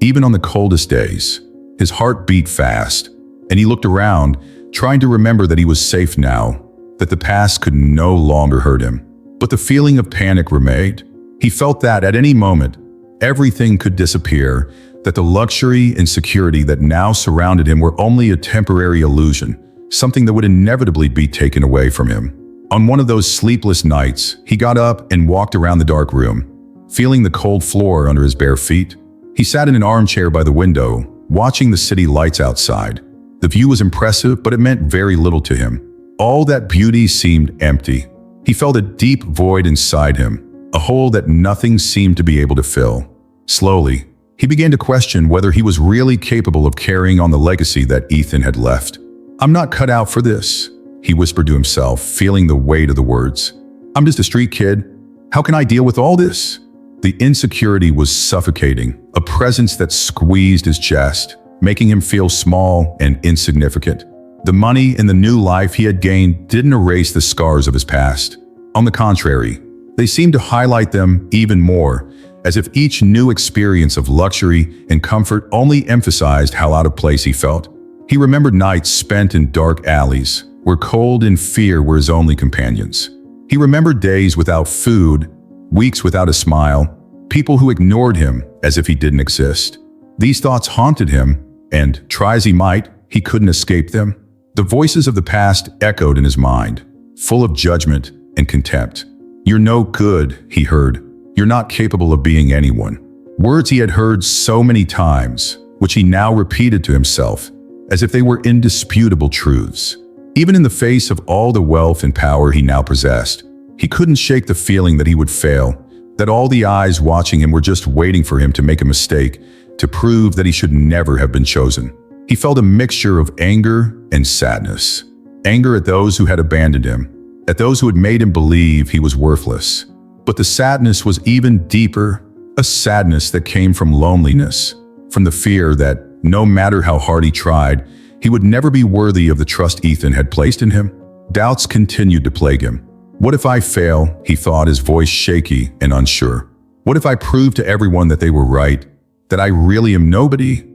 even on the coldest days. His heart beat fast, and he looked around, trying to remember that he was safe now, that the past could no longer hurt him. But the feeling of panic remained. He felt that at any moment, everything could disappear, that the luxury and security that now surrounded him were only a temporary illusion, something that would inevitably be taken away from him. On one of those sleepless nights, he got up and walked around the dark room, feeling the cold floor under his bare feet. He sat in an armchair by the window, watching the city lights outside. The view was impressive, but it meant very little to him. All that beauty seemed empty. He felt a deep void inside him, a hole that nothing seemed to be able to fill. Slowly, he began to question whether he was really capable of carrying on the legacy that Ethan had left. "I'm not cut out for this," he whispered to himself, feeling the weight of the words. "I'm just a street kid. How can I deal with all this?" The insecurity was suffocating, a presence that squeezed his chest, making him feel small and insignificant. The money and the new life he had gained didn't erase the scars of his past. On the contrary, they seemed to highlight them even more, as if each new experience of luxury and comfort only emphasized how out of place he felt. He remembered nights spent in dark alleys, where cold and fear were his only companions. He remembered days without food, weeks without a smile, people who ignored him as if he didn't exist. These thoughts haunted him, and, try as he might, he couldn't escape them. The voices of the past echoed in his mind, full of judgment and contempt. "You're no good," he heard. "You're not capable of being anyone." Words he had heard so many times, which he now repeated to himself, as if they were indisputable truths. Even in the face of all the wealth and power he now possessed, he couldn't shake the feeling that he would fail, that all the eyes watching him were just waiting for him to make a mistake, to prove that he should never have been chosen. He felt a mixture of anger and sadness. Anger at those who had abandoned him, at those who had made him believe he was worthless. But the sadness was even deeper, a sadness that came from loneliness, from the fear that, no matter how hard he tried, he would never be worthy of the trust Ethan had placed in him. Doubts continued to plague him. What if I fail, he thought, his voice shaky and unsure. What if I prove to everyone that they were right, that I really am nobody?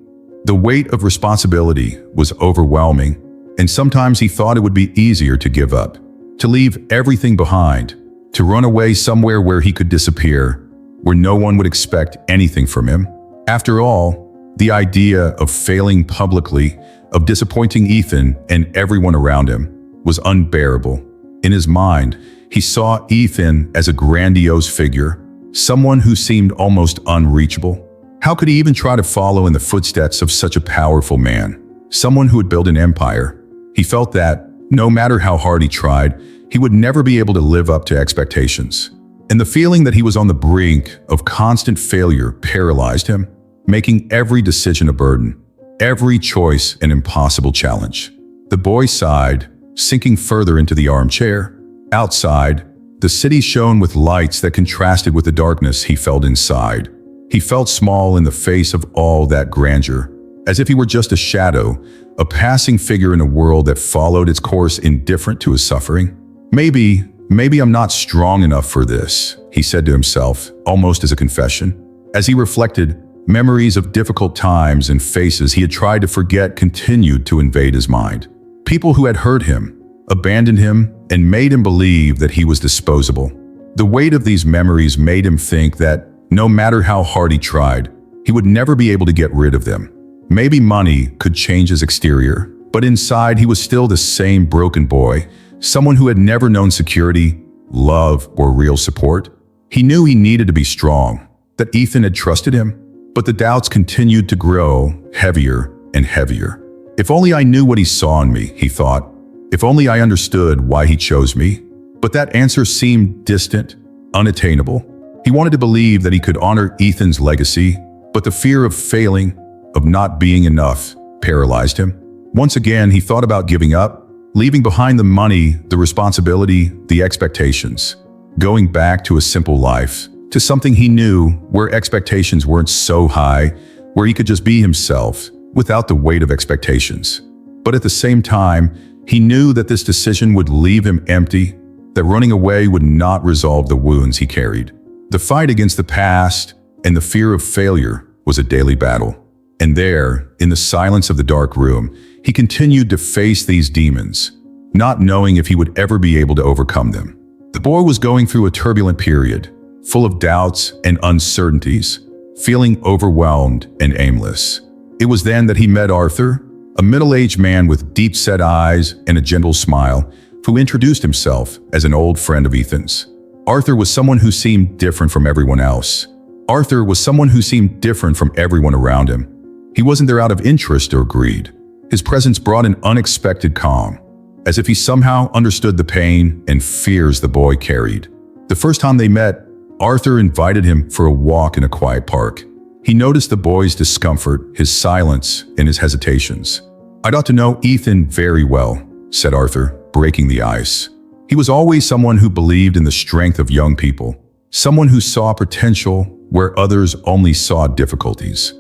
The weight of responsibility was overwhelming, and sometimes he thought it would be easier to give up, to leave everything behind, to run away somewhere where he could disappear, where no one would expect anything from him. After all, the idea of failing publicly, of disappointing Ethan and everyone around him, was unbearable. In his mind, he saw Ethan as a grandiose figure, someone who seemed almost unreachable. How could he even try to follow in the footsteps of such a powerful man, someone who had built an empire? He felt that, no matter how hard he tried, he would never be able to live up to expectations. And the feeling that he was on the brink of constant failure paralyzed him, making every decision a burden, every choice an impossible challenge. The boy sighed, sinking further into the armchair. Outside, the city shone with lights that contrasted with the darkness he felt inside. He felt small in the face of all that grandeur, as if he were just a shadow, a passing figure in a world that followed its course indifferent to his suffering. Maybe I'm not strong enough for this, he said to himself, almost as a confession. As he reflected, memories of difficult times and faces he had tried to forget continued to invade his mind. People who had hurt him, abandoned him, and made him believe that he was disposable. The weight of these memories made him think that, no matter how hard he tried, he would never be able to get rid of them. Maybe money could change his exterior, but inside he was still the same broken boy, someone who had never known security, love, or real support. He knew he needed to be strong, that Ethan had trusted him, but the doubts continued to grow heavier and heavier. If only I knew what he saw in me, he thought. If only I understood why he chose me. But that answer seemed distant, unattainable. He wanted to believe that he could honor Ethan's legacy, but the fear of failing, of not being enough, paralyzed him. Once again, he thought about giving up, leaving behind the money, the responsibility, the expectations, going back to a simple life, to something he knew, where expectations weren't so high, where he could just be himself, without the weight of expectations. But at the same time, he knew that this decision would leave him empty, that running away would not resolve the wounds he carried. The fight against the past and the fear of failure was a daily battle. And there, in the silence of the dark room, he continued to face these demons, not knowing if he would ever be able to overcome them. The boy was going through a turbulent period, full of doubts and uncertainties, feeling overwhelmed and aimless. It was then that he met Arthur, a middle-aged man with deep-set eyes and a gentle smile, who introduced himself as an old friend of Ethan's. Arthur was someone who seemed different from everyone else. Arthur was someone who seemed different from everyone around him. He wasn't there out of interest or greed. His presence brought an unexpected calm, as if he somehow understood the pain and fears the boy carried. The first time they met, Arthur invited him for a walk in a quiet park. He noticed the boy's discomfort, his silence, and his hesitations. "I'd ought to know Ethan very well," said Arthur, breaking the ice. He was always someone who believed in the strength of young people, someone who saw potential where others only saw difficulties.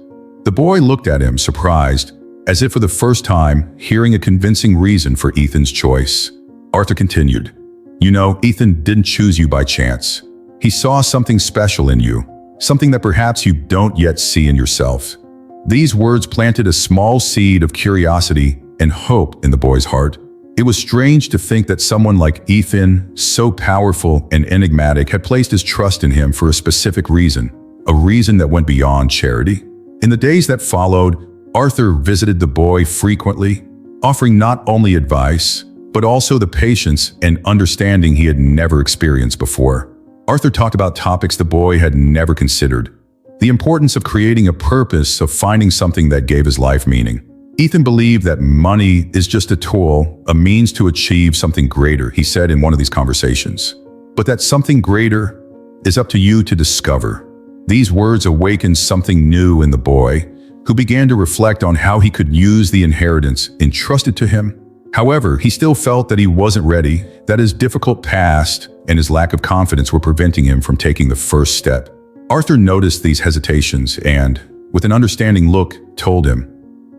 The boy looked at him, surprised, as if for the first time hearing a convincing reason for Ethan's choice. Arthur continued, "You know, Ethan didn't choose you by chance. He saw something special in you, something that perhaps you don't yet see in yourself." These words planted a small seed of curiosity and hope in the boy's heart. It was strange to think that someone like Ethan, so powerful and enigmatic, had placed his trust in him for a specific reason, a reason that went beyond charity. In the days that followed, Arthur visited the boy frequently, offering not only advice, but also the patience and understanding he had never experienced before. Arthur talked about topics the boy had never considered: the importance of creating a purpose, of finding something that gave his life meaning. Ethan believed that money is just a tool, a means to achieve something greater, he said in one of these conversations. But that something greater is up to you to discover. These words awakened something new in the boy, who began to reflect on how he could use the inheritance entrusted to him. However, he still felt that he wasn't ready, that his difficult past and his lack of confidence were preventing him from taking the first step. Arthur noticed these hesitations and, with an understanding look, told him,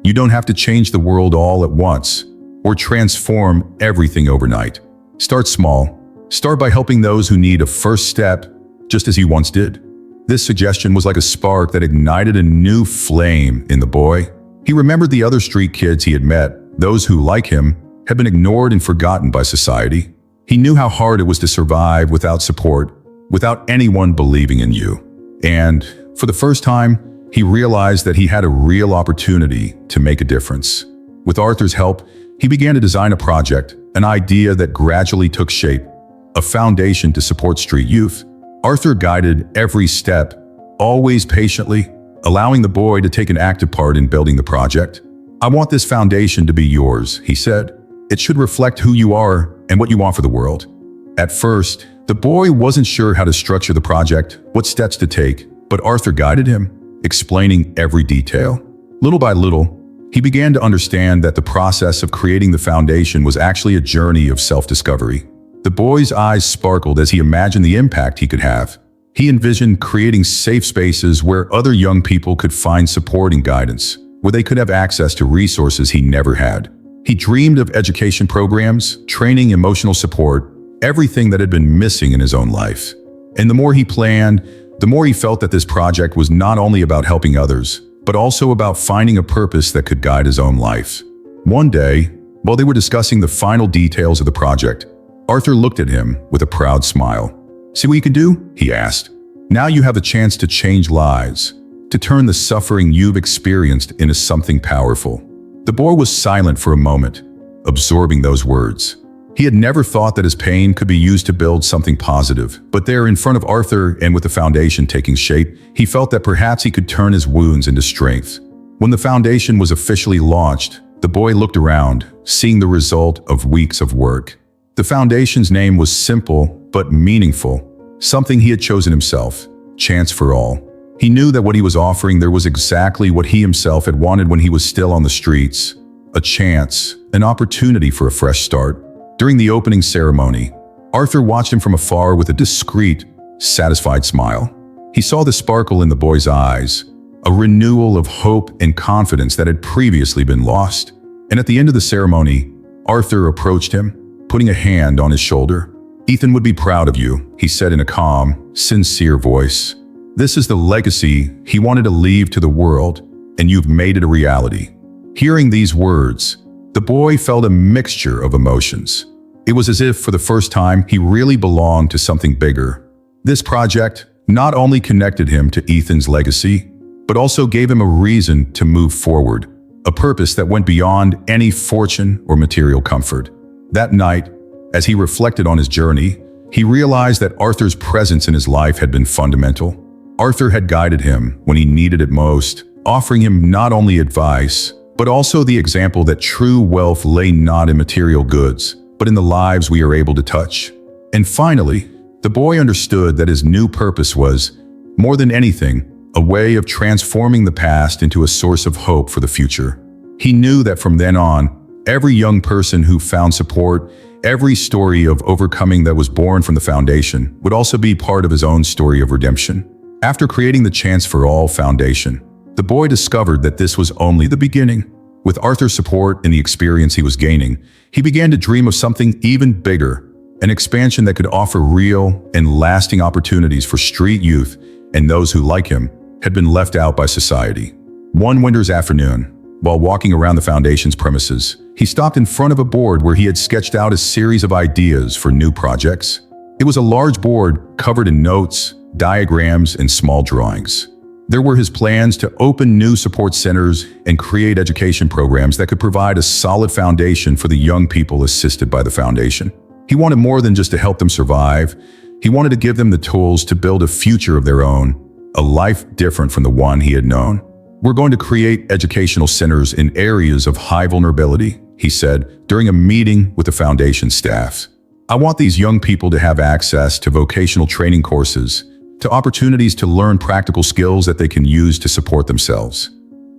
"You don't have to change the world all at once or transform everything overnight. Start small. Start by helping those who need a first step, just as you once did." This suggestion was like a spark that ignited a new flame in the boy. He remembered the other street kids he had met, those who, like him, had been ignored and forgotten by society. He knew how hard it was to survive without support, without anyone believing in you. And, for the first time, he realized that he had a real opportunity to make a difference. With Arthur's help, he began to design a project, an idea that gradually took shape, a foundation to support street youth. Arthur guided every step, always patiently, allowing the boy to take an active part in building the project. "I want this foundation to be yours," he said. "It should reflect who you are and what you want for the world." At first, the boy wasn't sure how to structure the project, what steps to take, but Arthur guided him, explaining every detail. Little by little, he began to understand that the process of creating the foundation was actually a journey of self-discovery. The boy's eyes sparkled as he imagined the impact he could have. He envisioned creating safe spaces where other young people could find support and guidance, where they could have access to resources he never had. He dreamed of education programs, training, emotional support, everything that had been missing in his own life. And the more he planned, the more he felt that this project was not only about helping others, but also about finding a purpose that could guide his own life. One day, while they were discussing the final details of the project, Arthur looked at him with a proud smile. "See what you can do?" he asked. "Now you have a chance to change lives, to turn the suffering you've experienced into something powerful." The boy was silent for a moment, absorbing those words. He had never thought that his pain could be used to build something positive, but there in front of Arthur and with the foundation taking shape, he felt that perhaps he could turn his wounds into strength. When the foundation was officially launched, the boy looked around, seeing the result of weeks of work. The foundation's name was simple but meaningful, something he had chosen himself, Chance for All. He knew that what he was offering there was exactly what he himself had wanted when he was still on the streets, a chance, an opportunity for a fresh start. During the opening ceremony, Arthur watched him from afar with a discreet, satisfied smile. He saw the sparkle in the boy's eyes, a renewal of hope and confidence that had previously been lost. And at the end of the ceremony, Arthur approached him, putting a hand on his shoulder. "Ethan would be proud of you," he said in a calm, sincere voice. "This is the legacy he wanted to leave to the world, and you've made it a reality." Hearing these words, the boy felt a mixture of emotions. It was as if, for the first time, he really belonged to something bigger. This project not only connected him to Ethan's legacy, but also gave him a reason to move forward, a purpose that went beyond any fortune or material comfort. That night, as he reflected on his journey, he realized that Arthur's presence in his life had been fundamental. Arthur had guided him when he needed it most, offering him not only advice, but also the example that true wealth lay not in material goods, but in the lives we are able to touch. And finally, the boy understood that his new purpose was, more than anything, a way of transforming the past into a source of hope for the future. He knew that from then on, every young person who found support, every story of overcoming that was born from the foundation, would also be part of his own story of redemption. After creating the Chance for All Foundation, the boy discovered that this was only the beginning. With Arthur's support and the experience he was gaining, he began to dream of something even bigger, an expansion that could offer real and lasting opportunities for street youth and those who, like him, had been left out by society. One winter's afternoon, while walking around the foundation's premises, he stopped in front of a board where he had sketched out a series of ideas for new projects. It was a large board covered in notes, diagrams, and small drawings. There were his plans to open new support centers and create education programs that could provide a solid foundation for the young people assisted by the foundation. He wanted more than just to help them survive. He wanted to give them the tools to build a future of their own, a life different from the one he had known. "We're going to create educational centers in areas of high vulnerability," he said during a meeting with the foundation staff. "I want these young people to have access to vocational training courses, to opportunities to learn practical skills that they can use to support themselves."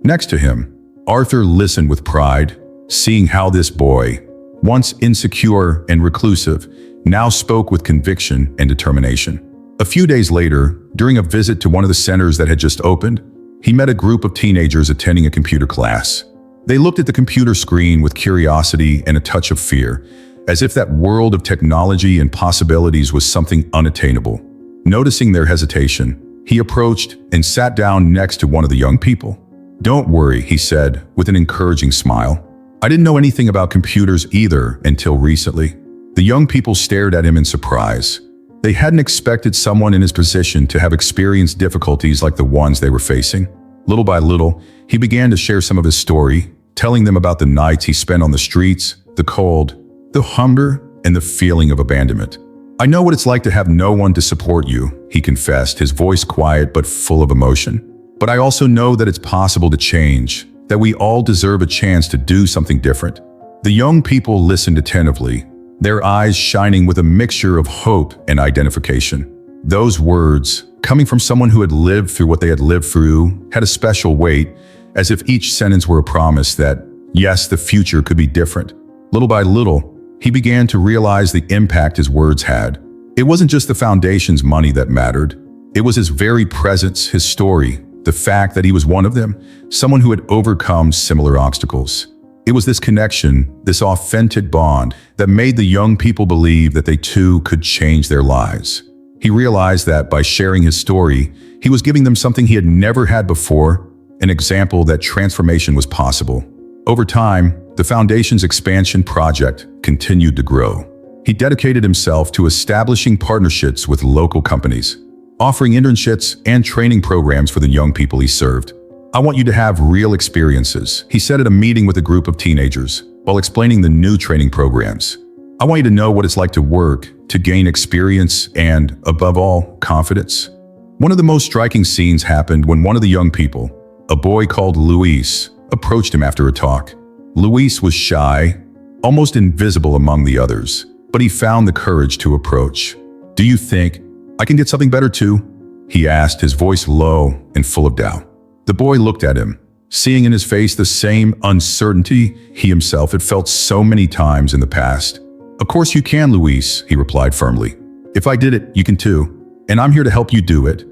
Next to him, Arthur listened with pride, seeing how this boy, once insecure and reclusive, now spoke with conviction and determination. A few days later, during a visit to one of the centers that had just opened, he met a group of teenagers attending a computer class. They looked at the computer screen with curiosity and a touch of fear, as if that world of technology and possibilities was something unattainable. Noticing their hesitation, he approached and sat down next to one of the young people. "Don't worry," he said with an encouraging smile. "I didn't know anything about computers either until recently." The young people stared at him in surprise. They hadn't expected someone in his position to have experienced difficulties like the ones they were facing. Little by little, he began to share some of his story, telling them about the nights he spent on the streets, the cold, the hunger, and the feeling of abandonment. "I know what it's like to have no one to support you," he confessed, his voice quiet but full of emotion. "But I also know that it's possible to change, that we all deserve a chance to do something different." The young people listened attentively, their eyes shining with a mixture of hope and identification. Those words, coming from someone who had lived through what they had lived through, had a special weight, as if each sentence were a promise that, yes, the future could be different. Little by little, he began to realize the impact his words had. It wasn't just the foundation's money that mattered. It was his very presence, his story, the fact that he was one of them, someone who had overcome similar obstacles. It was this connection, this authentic bond, that made the young people believe that they too could change their lives. He realized that by sharing his story, he was giving them something he had never had before, an example that transformation was possible. Over time, the foundation's expansion project continued to grow. He dedicated himself to establishing partnerships with local companies, offering internships and training programs for the young people he served. "I want you to have real experiences," he said at a meeting with a group of teenagers, while explaining the new training programs. "I want you to know what it's like to work, to gain experience, and, above all, confidence." One of the most striking scenes happened when one of the young people, a boy called Luis, approached him after a talk. Luis was shy, almost invisible among the others, but he found the courage to approach. "Do you think I can get something better too?" he asked, his voice low and full of doubt. The boy looked at him, seeing in his face the same uncertainty he himself had felt so many times in the past. "Of course you can, Luis," he replied firmly. "If I did it, you can too, and I'm here to help you do it."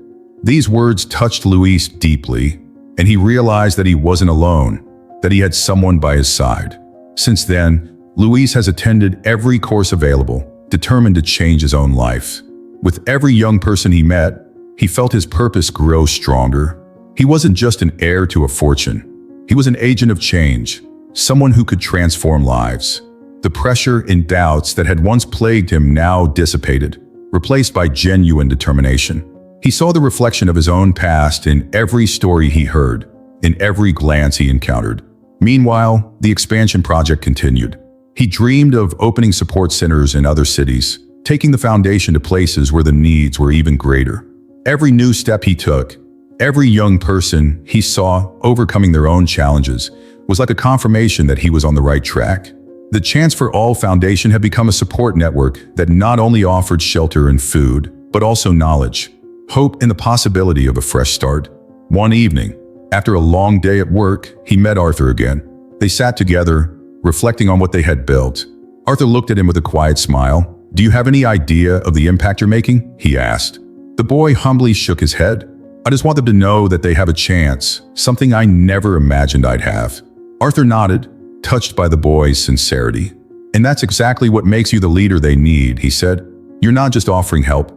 These words touched Luis deeply, and he realized that he wasn't alone, that he had someone by his side. Since then, Luis has attended every course available, determined to change his own life. With every young person he met, he felt his purpose grow stronger. He wasn't just an heir to a fortune. He was an agent of change, someone who could transform lives. The pressure and doubts that had once plagued him now dissipated, replaced by genuine determination. He saw the reflection of his own past in every story he heard, in every glance he encountered. Meanwhile, the expansion project continued. He dreamed of opening support centers in other cities, taking the foundation to places where the needs were even greater. Every new step he took, every young person he saw overcoming their own challenges, was like a confirmation that he was on the right track. The Chance for All Foundation had become a support network that not only offered shelter and food, but also knowledge, hope, and the possibility of a fresh start. One evening, after a long day at work, he met Arthur again. They sat together, reflecting on what they had built. Arthur looked at him with a quiet smile. "Do you have any idea of the impact you're making?" he asked. The boy humbly shook his head. "I just want them to know that they have a chance, something I never imagined I'd have." Arthur nodded, touched by the boy's sincerity. "And that's exactly what makes you the leader they need," he said. "You're not just offering help.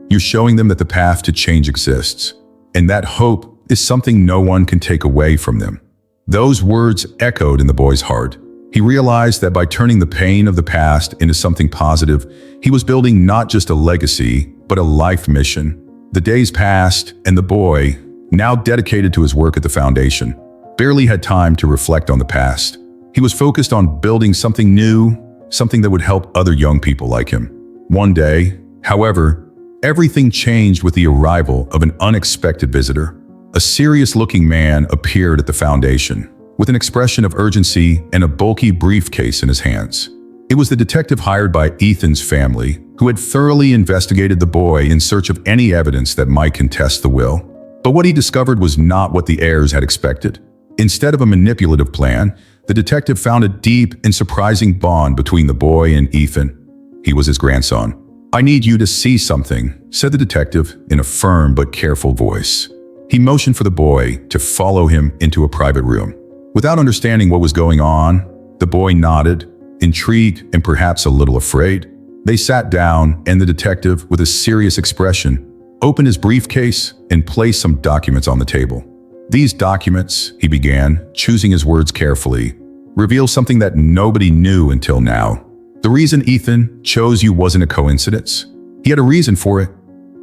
You're showing them that the path to change exists. And that hope is something no one can take away from them." Those words echoed in the boy's heart. He realized that by turning the pain of the past into something positive, he was building not just a legacy, but a life mission. The days passed, and the boy, now dedicated to his work at the foundation, barely had time to reflect on the past. He was focused on building something new, something that would help other young people like him. One day, however, Everything changed with the arrival of an unexpected visitor. A serious-looking man appeared at the foundation, with an expression of urgency and a bulky briefcase in his hands. It was the detective hired by Ethan's family, who had thoroughly investigated the boy in search of any evidence that might contest the will. But what he discovered was not what the heirs had expected. Instead of a manipulative plan, the detective found a deep and surprising bond between the boy and Ethan. He was his grandson. "I need you to see something," said the detective in a firm but careful voice. He motioned for the boy to follow him into a private room. Without understanding what was going on, the boy nodded, intrigued and perhaps a little afraid. They sat down, and the detective, with a serious expression, opened his briefcase and placed some documents on the table. "These documents," he began, choosing his words carefully, "reveal something that nobody knew until now. The reason Ethan chose you wasn't a coincidence. He had a reason for it."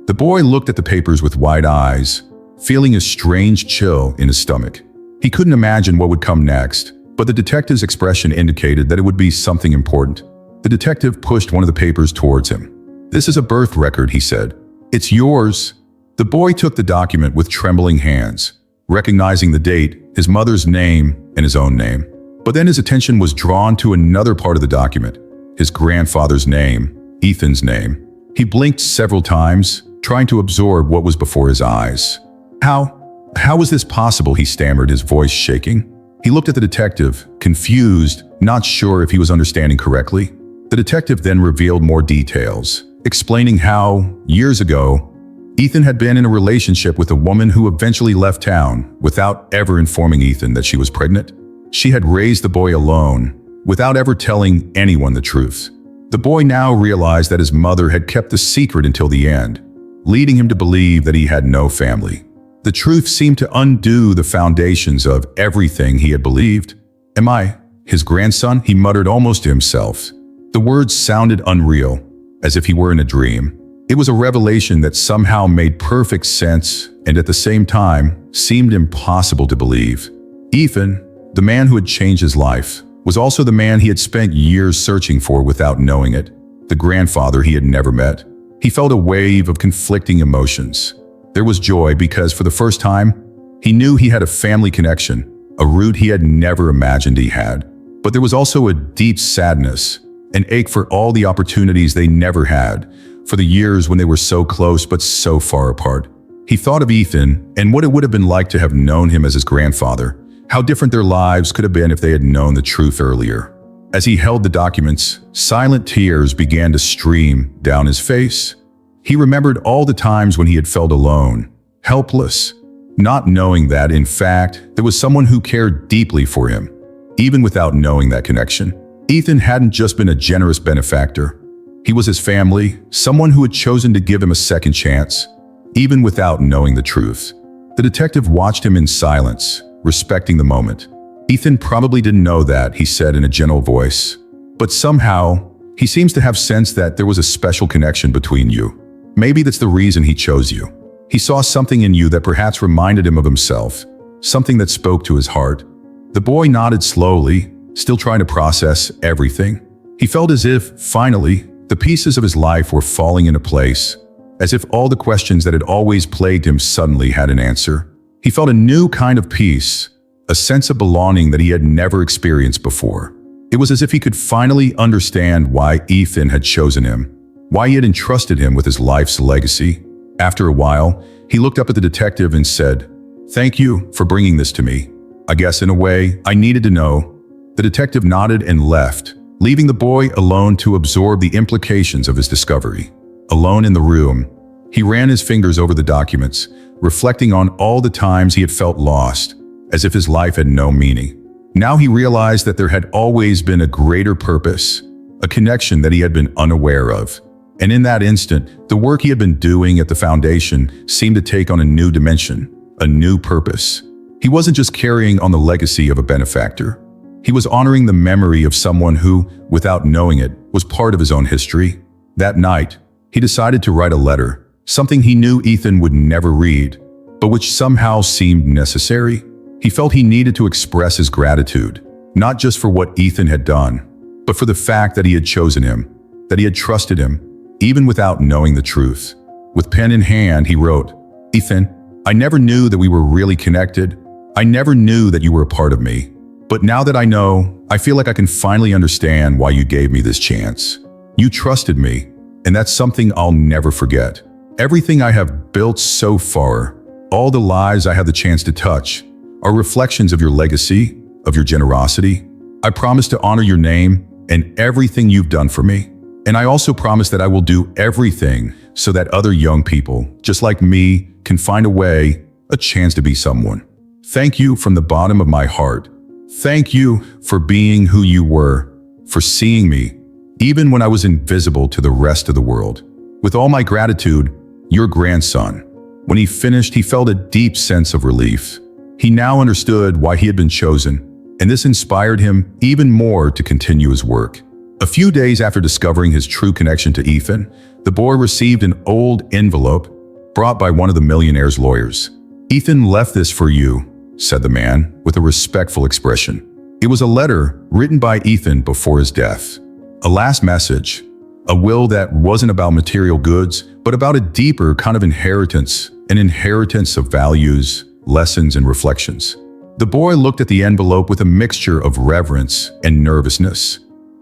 The boy looked at the papers with wide eyes, feeling a strange chill in his stomach. He couldn't imagine what would come next, but the detective's expression indicated that it would be something important. The detective pushed one of the papers towards him. "This is a birth record," he said. "It's yours." The boy took the document with trembling hands, recognizing the date, his mother's name, and his own name. But then his attention was drawn to another part of the document, his grandfather's name, Ethan's name. He blinked several times, trying to absorb what was before his eyes. How was this possible?" he stammered, his voice shaking. He looked at the detective, confused, not sure if he was understanding correctly. The detective then revealed more details, explaining how, years ago, Ethan had been in a relationship with a woman who eventually left town without ever informing Ethan that she was pregnant. She had raised the boy alone, without ever telling anyone the truth. The boy now realized that his mother had kept the secret until the end, leading him to believe that he had no family. The truth seemed to undo the foundations of everything he had believed. "Am I his grandson?" he muttered almost to himself. The words sounded unreal, as if he were in a dream. It was a revelation that somehow made perfect sense and at the same time seemed impossible to believe. Ethan, the man who had changed his life, was also the man he had spent years searching for without knowing it, the grandfather he had never met. He felt a wave of conflicting emotions. There was joy because, for the first time, he knew he had a family connection, a root he had never imagined he had. But there was also a deep sadness, an ache for all the opportunities they never had, for the years when they were so close but so far apart. He thought of Ethan and what it would have been like to have known him as his grandfather, how different their lives could have been if they had known the truth earlier. As he held the documents, silent tears began to stream down his face. He remembered all the times when he had felt alone, helpless, not knowing that, in fact, there was someone who cared deeply for him, even without knowing that connection. Ethan hadn't just been a generous benefactor. He was his family, someone who had chosen to give him a second chance, even without knowing the truth. The detective watched him in silence, respecting the moment. "Ethan probably didn't know that," he said in a gentle voice. "But somehow, he seems to have sensed that there was a special connection between you. Maybe that's the reason he chose you. He saw something in you that perhaps reminded him of himself, something that spoke to his heart." The boy nodded slowly, still trying to process everything. He felt as if, finally, the pieces of his life were falling into place, as if all the questions that had always plagued him suddenly had an answer. He felt a new kind of peace, a sense of belonging that he had never experienced before. It was as if he could finally understand why Ethan had chosen him, why he had entrusted him with his life's legacy. After a while, he looked up at the detective and said, "Thank you for bringing this to me. I guess in a way, I needed to know." The detective nodded and left, leaving the boy alone to absorb the implications of his discovery. Alone in the room, he ran his fingers over the documents, reflecting on all the times he had felt lost, as if his life had no meaning. Now he realized that there had always been a greater purpose, a connection that he had been unaware of. And in that instant, the work he had been doing at the foundation seemed to take on a new dimension, a new purpose. He wasn't just carrying on the legacy of a benefactor. He was honoring the memory of someone who, without knowing it, was part of his own history. That night, he decided to write a letter, something he knew Ethan would never read, but which somehow seemed necessary. He felt he needed to express his gratitude, not just for what Ethan had done, but for the fact that he had chosen him, that he had trusted him, even without knowing the truth. With pen in hand, he wrote, "Ethan, I never knew that we were really connected. I never knew that you were a part of me. But now that I know, I feel like I can finally understand why you gave me this chance. You trusted me, and that's something I'll never forget. Everything I have built so far, all the lives I had the chance to touch, are reflections of your legacy, of your generosity. I promise to honor your name and everything you've done for me. And I also promise that I will do everything so that other young people, just like me, can find a way, a chance to be someone. Thank you from the bottom of my heart. Thank you for being who you were, for seeing me, even when I was invisible to the rest of the world. With all my gratitude, your grandson." When he finished, he felt a deep sense of relief. He now understood why he had been chosen, and this inspired him even more to continue his work. A few days after discovering his true connection to Ethan, the boy received an old envelope brought by one of the millionaire's lawyers. "Ethan left this for you," said the man, with a respectful expression. It was a letter written by Ethan before his death. A last message, a will that wasn't about material goods, but about a deeper kind of inheritance, an inheritance of values, lessons, and reflections. The boy looked at the envelope with a mixture of reverence and nervousness.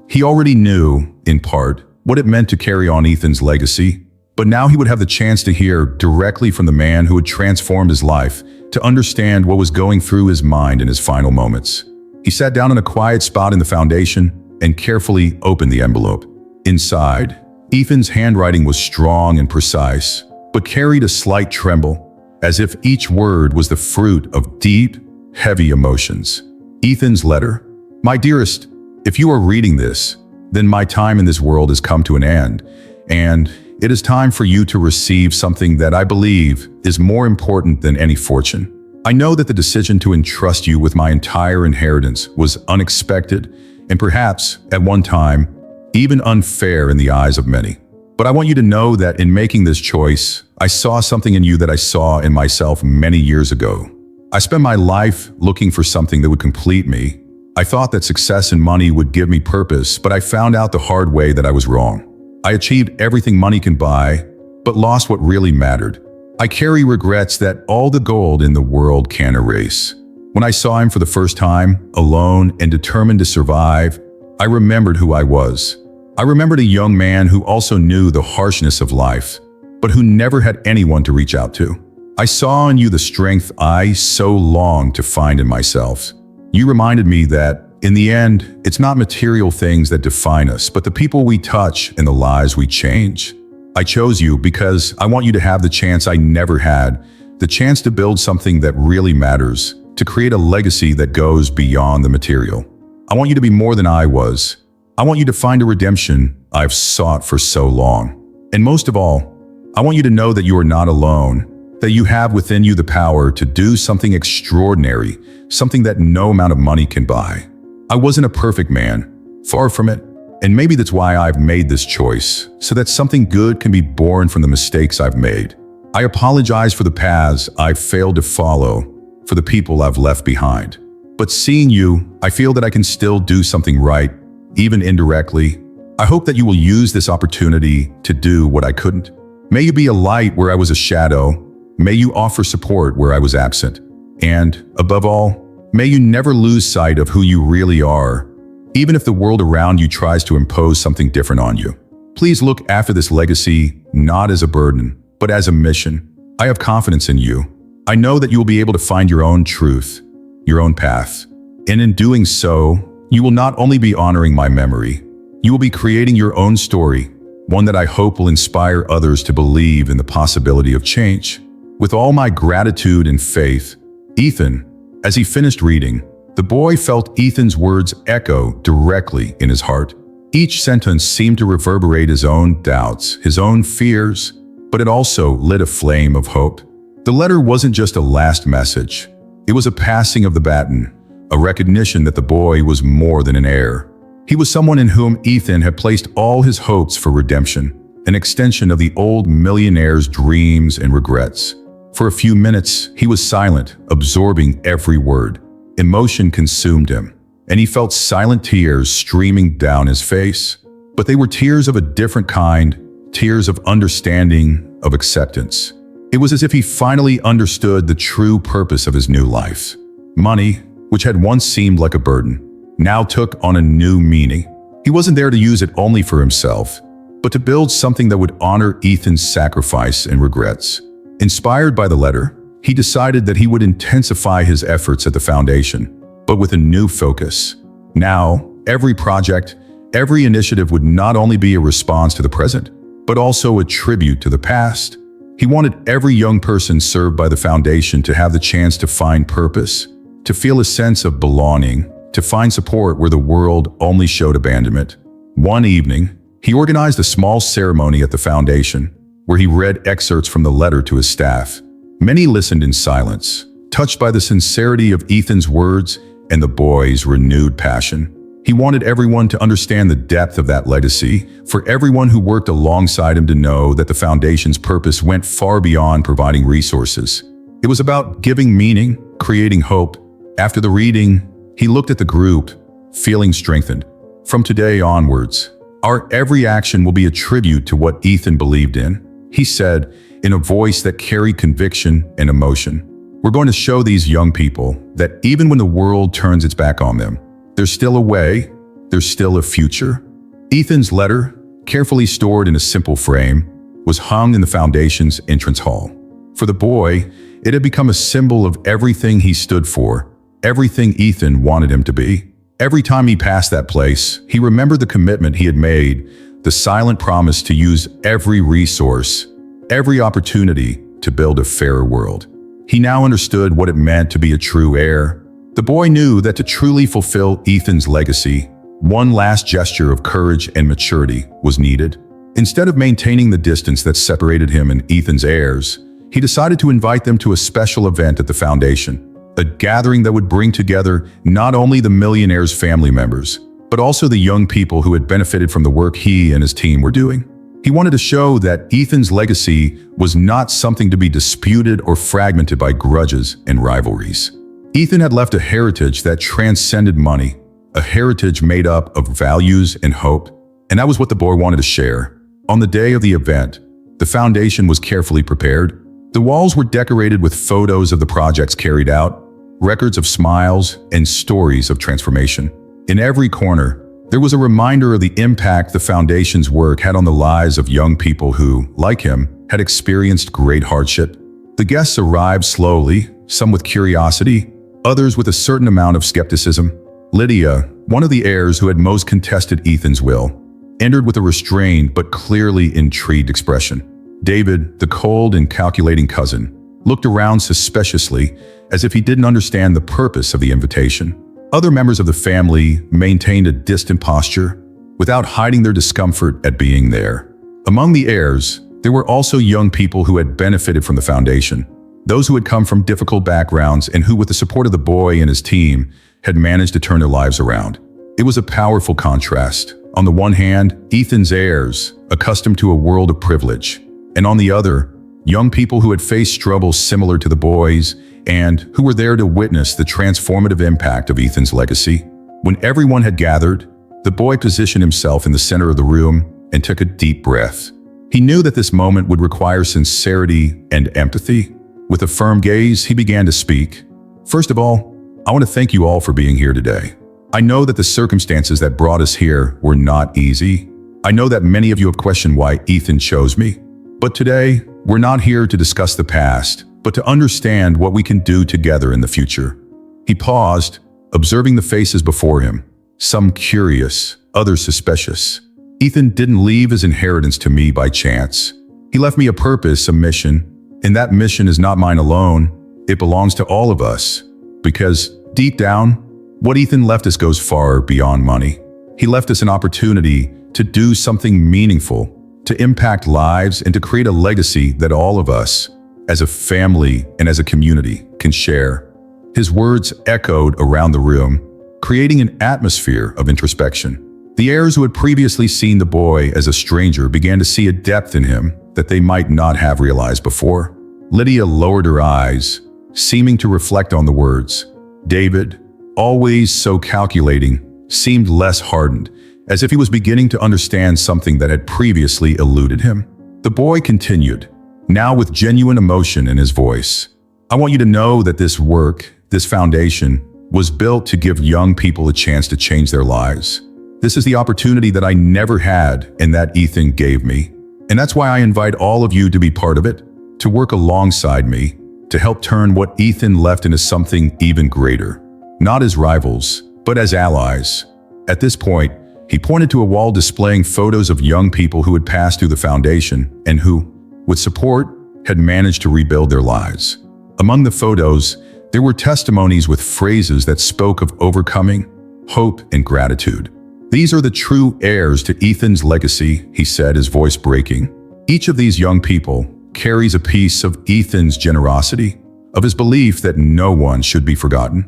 He already knew, in part, what it meant to carry on Ethan's legacy, but now he would have the chance to hear directly from the man who had transformed his life, to understand what was going through his mind in his final moments. He sat down in a quiet spot in the foundation and carefully opened the envelope. Inside, Ethan's handwriting was strong and precise, but carried a slight tremble, as if each word was the fruit of deep, heavy emotions. Ethan's letter. "My dearest, if you are reading this, then my time in this world has come to an end, and it is time for you to receive something that I believe is more important than any fortune. I know that the decision to entrust you with my entire inheritance was unexpected, and perhaps, at one time, even unfair in the eyes of many. But I want you to know that in making this choice, I saw something in you that I saw in myself many years ago. I spent my life looking for something that would complete me. I thought that success and money would give me purpose, but I found out the hard way that I was wrong. I achieved everything money can buy, but lost what really mattered. I carry regrets that all the gold in the world can erase. When I saw him for the first time, alone and determined to survive, I remembered who I was. I remembered a young man who also knew the harshness of life, but who never had anyone to reach out to. I saw in you the strength I so longed to find in myself. You reminded me that, in the end, it's not material things that define us, but the people we touch and the lives we change. I chose you because I want you to have the chance I never had, the chance to build something that really matters, to create a legacy that goes beyond the material. I want you to be more than I was. I want you to find a redemption I've sought for so long. And most of all, I want you to know that you are not alone, that you have within you the power to do something extraordinary, something that no amount of money can buy. I wasn't a perfect man, far from it, and maybe that's why I've made this choice, so that something good can be born from the mistakes I've made. I apologize for the paths I've failed to follow, for the people I've left behind. But seeing you, I feel that I can still do something right, even indirectly. I hope that you will use this opportunity to do what I couldn't. May you be a light where I was a shadow. May you offer support where I was absent. And, above all, may you never lose sight of who you really are, even if the world around you tries to impose something different on you. Please look after this legacy not as a burden, but as a mission. I have confidence in you. I know that you will be able to find your own truth, your own path. And in doing so, you will not only be honoring my memory, you will be creating your own story, one that I hope will inspire others to believe in the possibility of change. With all my gratitude and faith, Ethan. As he finished reading, the boy felt Ethan's words echo directly in his heart. Each sentence seemed to reverberate his own doubts, his own fears, but it also lit a flame of hope. The letter wasn't just a last message. It was a passing of the baton, a recognition that the boy was more than an heir. He was someone in whom Ethan had placed all his hopes for redemption, an extension of the old millionaire's dreams and regrets. For a few minutes, he was silent, absorbing every word. Emotion consumed him, and he felt silent tears streaming down his face. But they were tears of a different kind, tears of understanding, of acceptance. It was as if he finally understood the true purpose of his new life. Money, which had once seemed like a burden, now took on a new meaning. He wasn't there to use it only for himself, but to build something that would honor Ethan's sacrifice and regrets. Inspired by the letter, he decided that he would intensify his efforts at the foundation, but with a new focus. Now, every project, every initiative would not only be a response to the present, but also a tribute to the past. He wanted every young person served by the foundation to have the chance to find purpose, to feel a sense of belonging, to find support where the world only showed abandonment. One evening, he organized a small ceremony at the foundation, where he read excerpts from the letter to his staff. Many listened in silence, touched by the sincerity of Ethan's words and the boy's renewed passion. He wanted everyone to understand the depth of that legacy, for everyone who worked alongside him to know that the foundation's purpose went far beyond providing resources. It was about giving meaning, creating hope. After the reading, he looked at the group, feeling strengthened. From today onwards, our every action will be a tribute to what Ethan believed in, he said in a voice that carried conviction and emotion. We're going to show these young people that even when the world turns its back on them, there's still a way, there's still a future. Ethan's letter, carefully stored in a simple frame, was hung in the foundation's entrance hall. For the boy, it had become a symbol of everything he stood for, everything Ethan wanted him to be. Every time he passed that place, he remembered the commitment he had made, the silent promise to use every resource, every opportunity to build a fairer world. He now understood what it meant to be a true heir. The boy knew that to truly fulfill Ethan's legacy, one last gesture of courage and maturity was needed. Instead of maintaining the distance that separated him and Ethan's heirs, he decided to invite them to a special event at the foundation, a gathering that would bring together not only the millionaire's family members, but also the young people who had benefited from the work he and his team were doing. He wanted to show that Ethan's legacy was not something to be disputed or fragmented by grudges and rivalries. Ethan had left a heritage that transcended money, a heritage made up of values and hope, and that was what the boy wanted to share. On the day of the event, the foundation was carefully prepared. The walls were decorated with photos of the projects carried out, records of smiles, and stories of transformation. In every corner, there was a reminder of the impact the foundation's work had on the lives of young people who, like him, had experienced great hardship. The guests arrived slowly, some with curiosity, others with a certain amount of skepticism. Lydia, one of the heirs who had most contested Ethan's will, entered with a restrained but clearly intrigued expression. David, the cold and calculating cousin, looked around suspiciously as if he didn't understand the purpose of the invitation. Other members of the family maintained a distant posture, without hiding their discomfort at being there. Among the heirs, there were also young people who had benefited from the foundation, those who had come from difficult backgrounds and who, with the support of the boy and his team, had managed to turn their lives around. It was a powerful contrast. On the one hand, Ethan's heirs, accustomed to a world of privilege, and on the other, young people who had faced struggles similar to the boy's and who were there to witness the transformative impact of Ethan's legacy. When everyone had gathered, the boy positioned himself in the center of the room and took a deep breath. He knew that this moment would require sincerity and empathy. With a firm gaze, he began to speak. First of all, I want to thank you all for being here today. I know that the circumstances that brought us here were not easy. I know that many of you have questioned why Ethan chose me. But today, we're not here to discuss the past, but to understand what we can do together in the future. He paused, observing the faces before him, some curious, others suspicious. Ethan didn't leave his inheritance to me by chance. He left me a purpose, a mission, and that mission is not mine alone. It belongs to all of us. Because, deep down, what Ethan left us goes far beyond money. He left us an opportunity to do something meaningful, to impact lives, and to create a legacy that all of us, as a family and as a community, can share. His words echoed around the room, creating an atmosphere of introspection. The heirs who had previously seen the boy as a stranger began to see a depth in him that they might not have realized before. Lydia lowered her eyes, seeming to reflect on the words. David, always so calculating, seemed less hardened, as if he was beginning to understand something that had previously eluded him. The boy continued. now with genuine emotion in his voice. "I want you to know that this work, this foundation, was built to give young people a chance to change their lives. This is the opportunity that I never had and that Ethan gave me. And that's why I invite all of you to be part of it, to work alongside me, to help turn what Ethan left into something even greater. Not as rivals, but as allies." At this point, he pointed to a wall displaying photos of young people who had passed through the foundation and who, with support, had managed to rebuild their lives. Among the photos, there were testimonies with phrases that spoke of overcoming, hope, and gratitude. "These are the true heirs to Ethan's legacy," he said, his voice breaking. Each of these young people carries a piece of Ethan's generosity, of his belief that no one should be forgotten.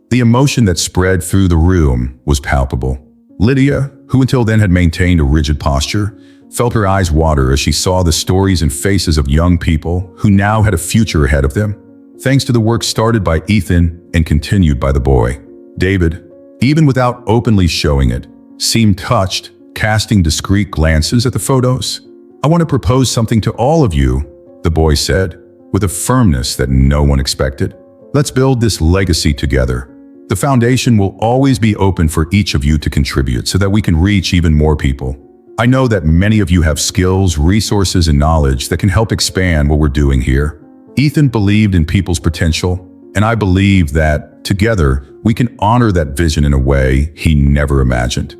The emotion that spread through the room was palpable. Lydia, who until then had maintained a rigid posture, felt her eyes water as she saw the stories and faces of young people who now had a future ahead of them, thanks to the work started by Ethan and continued by the boy. David, even without openly showing it, seemed touched, casting discreet glances at the photos. "I want to propose something to all of you," the boy said, with a firmness that no one expected. "Let's build this legacy together. The foundation will always be open for each of you to contribute so that we can reach even more people. I know that many of you have skills, resources, and knowledge that can help expand what we're doing here." Ethan believed in people's potential, and I believe that, together, we can honor that vision in a way he never imagined.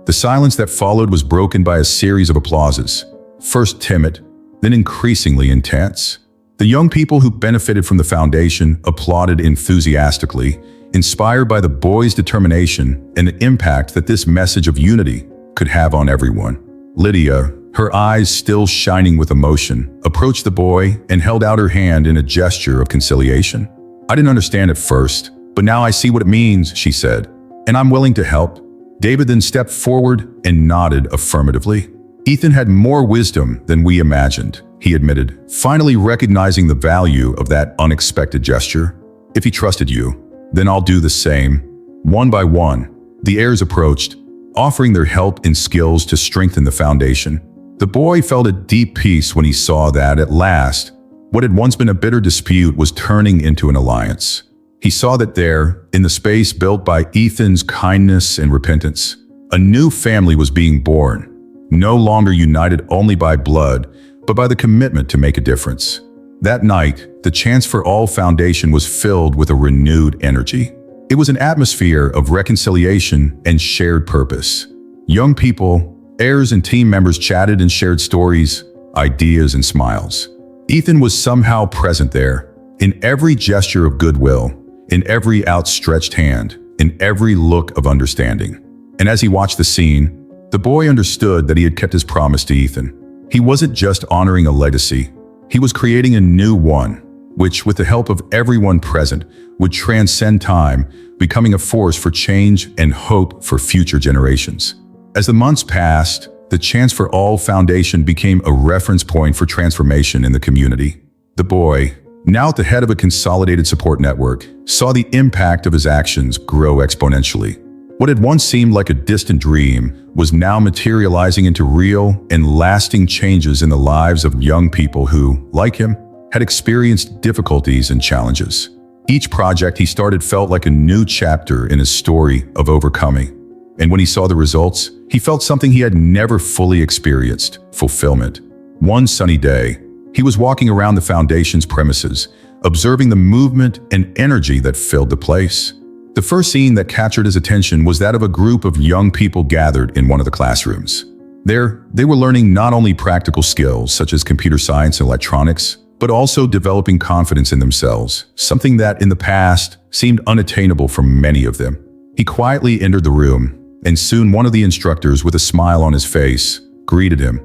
The silence that followed was broken by a series of applauses, first timid, then increasingly intense. The young people who benefited from the foundation applauded enthusiastically, inspired by the boy's determination and the impact that this message of unity could have on everyone. Lydia, her eyes still shining with emotion, approached the boy and held out her hand in a gesture of conciliation. "I didn't understand at first, but now I see what it means," she said, "and I'm willing to help." David then stepped forward and nodded affirmatively. "Ethan had more wisdom than we imagined," he admitted, finally recognizing the value of that unexpected gesture. "If he trusted you, then I'll do the same." One by one, the heirs approached, offering their help and skills to strengthen the foundation. The boy felt a deep peace when he saw that, at last, what had once been a bitter dispute was turning into an alliance. He saw that there, in the space built by Ethan's kindness and repentance, a new family was being born, no longer united only by blood, but by the commitment to make a difference. That night, the Chance for All Foundation was filled with a renewed energy. It was an atmosphere of reconciliation and shared purpose. Young people, heirs and team members chatted and shared stories, ideas and smiles. Ethan was somehow present there, in every gesture of goodwill, in every outstretched hand, in every look of understanding. And as he watched the scene, the boy understood that he had kept his promise to Ethan. He wasn't just honoring a legacy, he was creating a new one, which, with the help of everyone present, would transcend time, becoming a force for change and hope for future generations. As the months passed, the Chance for All Foundation became a reference point for transformation in the community. The boy, now at the head of a consolidated support network, saw the impact of his actions grow exponentially. What had once seemed like a distant dream was now materializing into real and lasting changes in the lives of young people who, like him, had experienced difficulties and challenges. Each project he started felt like a new chapter in his story of overcoming. And when he saw the results, he felt something he had never fully experienced: fulfillment. One sunny day, he was walking around the foundation's premises, observing the movement and energy that filled the place. The first scene that captured his attention was that of a group of young people gathered in one of the classrooms. There, they were learning not only practical skills such as computer science and electronics, but also developing confidence in themselves, something that in the past seemed unattainable for many of them. He quietly entered the room, and soon one of the instructors, with a smile on his face, greeted him.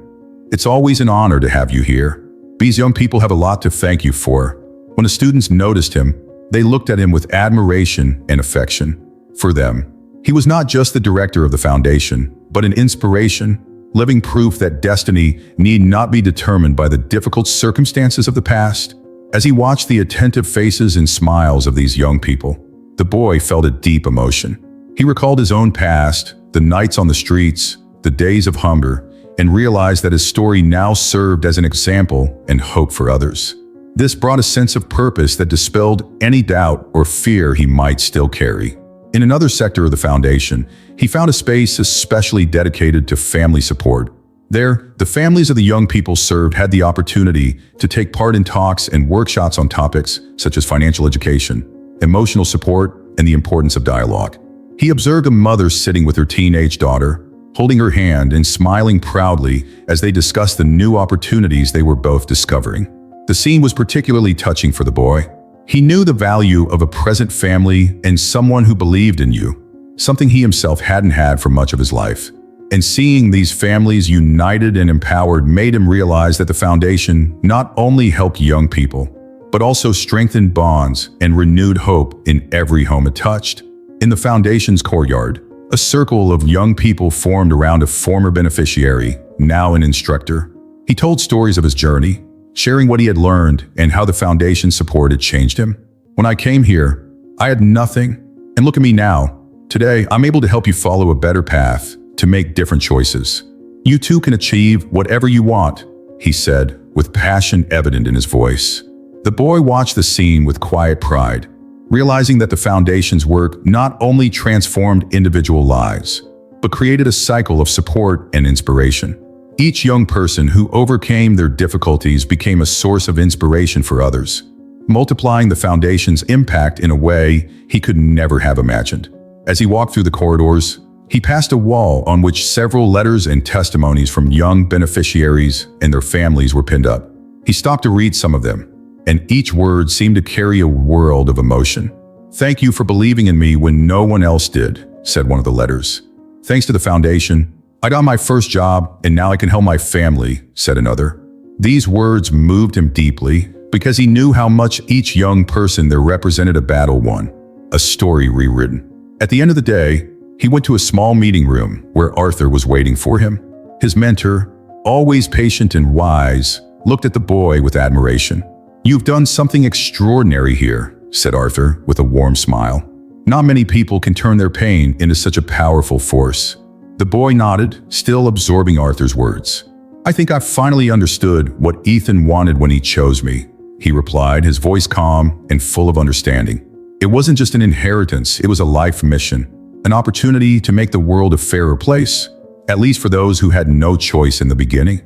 "It's always an honor to have you here. These young people have a lot to thank you for." When the students noticed him, they looked at him with admiration and affection. For them, he was not just the director of the foundation, but an inspiration, living proof that destiny need not be determined by the difficult circumstances of the past. As he watched the attentive faces and smiles of these young people, the boy felt a deep emotion. He recalled his own past, the nights on the streets, the days of hunger, and realized that his story now served as an example and hope for others. This brought a sense of purpose that dispelled any doubt or fear he might still carry. In another sector of the foundation, he found a space especially dedicated to family support. There, the families of the young people served had the opportunity to take part in talks and workshops on topics such as financial education, emotional support, and the importance of dialogue. He observed a mother sitting with her teenage daughter, holding her hand and smiling proudly as they discussed the new opportunities they were both discovering. The scene was particularly touching for the boy. He knew the value of a present family and someone who believed in you, something he himself hadn't had for much of his life. And seeing these families united and empowered made him realize that the foundation not only helped young people, but also strengthened bonds and renewed hope in every home it touched. In the foundation's courtyard, a circle of young people formed around a former beneficiary, now an instructor. He told stories of his journey, sharing what he had learned and how the foundation's support had changed him. When I came here, I had nothing, and look at me now. Today, I'm able to help you follow a better path, to make different choices. You too can achieve whatever you want, he said, with passion evident in his voice. The boy watched the scene with quiet pride, realizing that the foundation's work not only transformed individual lives, but created a cycle of support and inspiration. Each young person who overcame their difficulties became a source of inspiration for others, multiplying the foundation's impact in a way he could never have imagined. As he walked through the corridors, he passed a wall on which several letters and testimonies from young beneficiaries and their families were pinned up. He stopped to read some of them, and each word seemed to carry a world of emotion. "Thank you for believing in me when no one else did," said one of the letters. "Thanks to the foundation, I got my first job and now I can help my family," said another. These words moved him deeply because he knew how much each young person there represented a battle won, a story rewritten. At the end of the day, he went to a small meeting room where Arthur was waiting for him. His mentor, always patient and wise, looked at the boy with admiration. "You've done something extraordinary here," said Arthur with a warm smile. "Not many people can turn their pain into such a powerful force." The boy nodded, still absorbing Arthur's words. "I think I've finally understood what Ethan wanted when he chose me," he replied, his voice calm and full of understanding. "It wasn't just an inheritance, it was a life mission. An opportunity to make the world a fairer place, at least for those who had no choice in the beginning."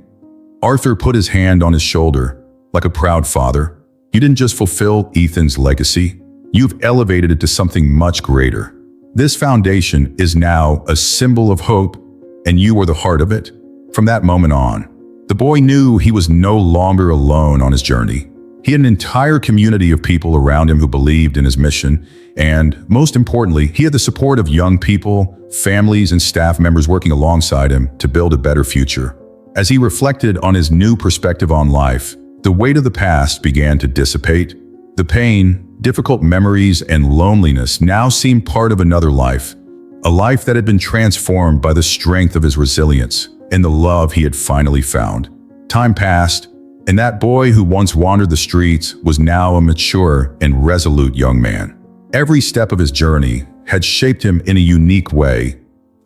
Arthur put his hand on his shoulder, like a proud father. "You didn't just fulfill Ethan's legacy, you've elevated it to something much greater. This foundation is now a symbol of hope, and you were the heart of it." From that moment on, the boy knew he was no longer alone on his journey. He had an entire community of people around him who believed in his mission, and, most importantly, he had the support of young people, families, and staff members working alongside him to build a better future. As he reflected on his new perspective on life, the weight of the past began to dissipate. The pain, difficult memories, and loneliness now seemed part of another life, a life that had been transformed by the strength of his resilience and the love he had finally found. Time passed, and that boy who once wandered the streets was now a mature and resolute young man. Every step of his journey had shaped him in a unique way,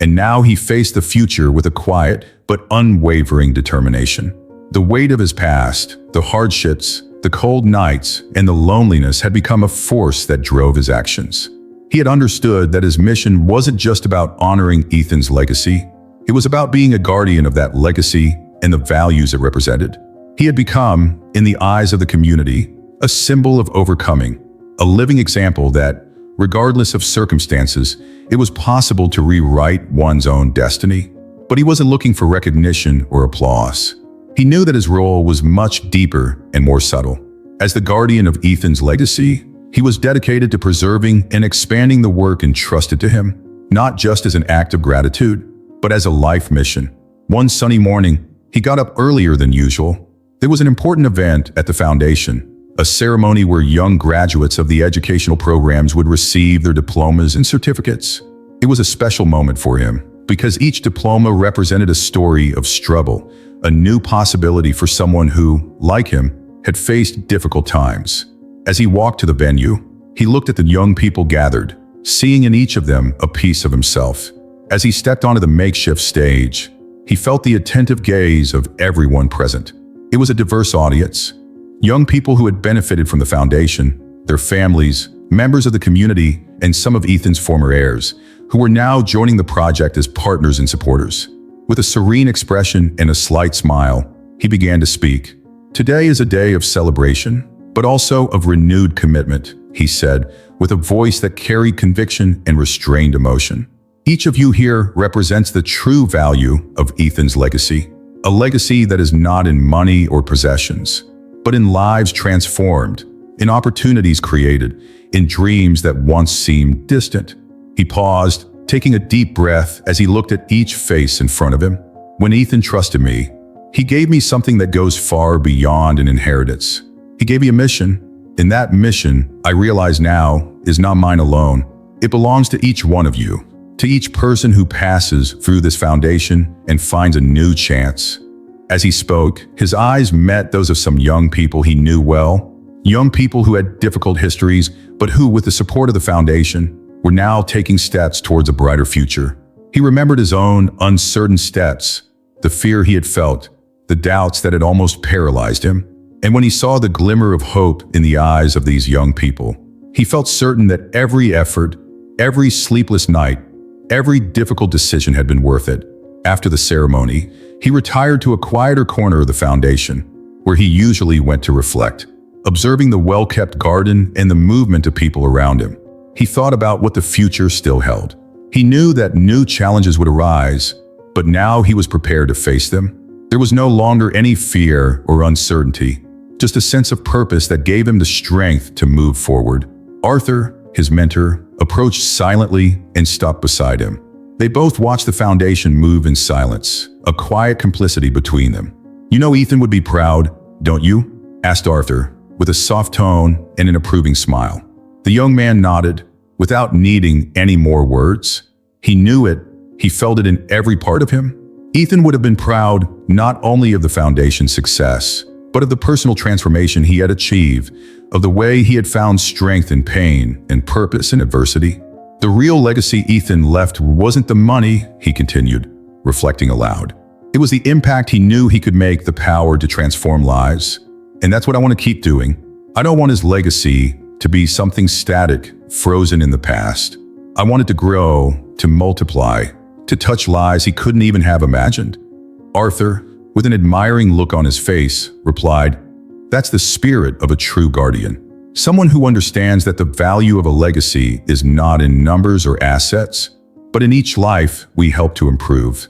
and now he faced the future with a quiet but unwavering determination. The weight of his past, the hardships, the cold nights, and the loneliness had become a force that drove his actions. He had understood that his mission wasn't just about honoring Ethan's legacy. It was about being a guardian of that legacy and the values it represented. He had become, in the eyes of the community, a symbol of overcoming, a living example that, regardless of circumstances, it was possible to rewrite one's own destiny. But he wasn't looking for recognition or applause. He knew that his role was much deeper and more subtle. As the guardian of Ethan's legacy, he was dedicated to preserving and expanding the work entrusted to him, not just as an act of gratitude, but as a life mission. One sunny morning, he got up earlier than usual. There was an important event at the foundation, a ceremony where young graduates of the educational programs would receive their diplomas and certificates. It was a special moment for him, because each diploma represented a story of struggle, a new possibility for someone who, like him, had faced difficult times. As he walked to the venue, he looked at the young people gathered, seeing in each of them a piece of himself. As he stepped onto the makeshift stage, he felt the attentive gaze of everyone present. It was a diverse audience. Young people who had benefited from the foundation, their families, members of the community, and some of Ethan's former heirs, who were now joining the project as partners and supporters. With a serene expression and a slight smile, he began to speak. "Today is a day of celebration, but also of renewed commitment," he said, with a voice that carried conviction and restrained emotion. "Each of you here represents the true value of Ethan's legacy, a legacy that is not in money or possessions, but in lives transformed, in opportunities created, in dreams that once seemed distant." He paused, taking a deep breath as he looked at each face in front of him. "When Ethan trusted me, he gave me something that goes far beyond an inheritance. He gave me a mission, and that mission, I realize now, is not mine alone. It belongs to each one of you, to each person who passes through this foundation and finds a new chance." As he spoke, his eyes met those of some young people he knew well, young people who had difficult histories, but who, with the support of the foundation, were now taking steps towards a brighter future. He remembered his own uncertain steps, the fear he had felt, the doubts that had almost paralyzed him. And when he saw the glimmer of hope in the eyes of these young people, he felt certain that every effort, every sleepless night, every difficult decision had been worth it. After the ceremony, he retired to a quieter corner of the foundation, where he usually went to reflect, observing the well-kept garden and the movement of people around him. He thought about what the future still held. He knew that new challenges would arise, but now he was prepared to face them. There was no longer any fear or uncertainty, just a sense of purpose that gave him the strength to move forward. Arthur, his mentor, approached silently and stopped beside him. They both watched the foundation move in silence, a quiet complicity between them. "You know Ethan would be proud, don't you?" asked Arthur, with a soft tone and an approving smile. The young man nodded, without needing any more words. He knew it, he felt it in every part of him. Ethan would have been proud not only of the foundation's success, but of the personal transformation he had achieved, of the way he had found strength in pain and purpose in adversity. The real legacy Ethan left wasn't the money, he continued, reflecting aloud. It was the impact he knew he could make, the power to transform lives. And that's what I want to keep doing. I don't want his legacy to be something static, frozen in the past. I want it to grow, to multiply, to touch lives he couldn't even have imagined. Arthur, with an admiring look on his face, replied, "That's the spirit of a true guardian. Someone who understands that the value of a legacy is not in numbers or assets, but in each life we help to improve."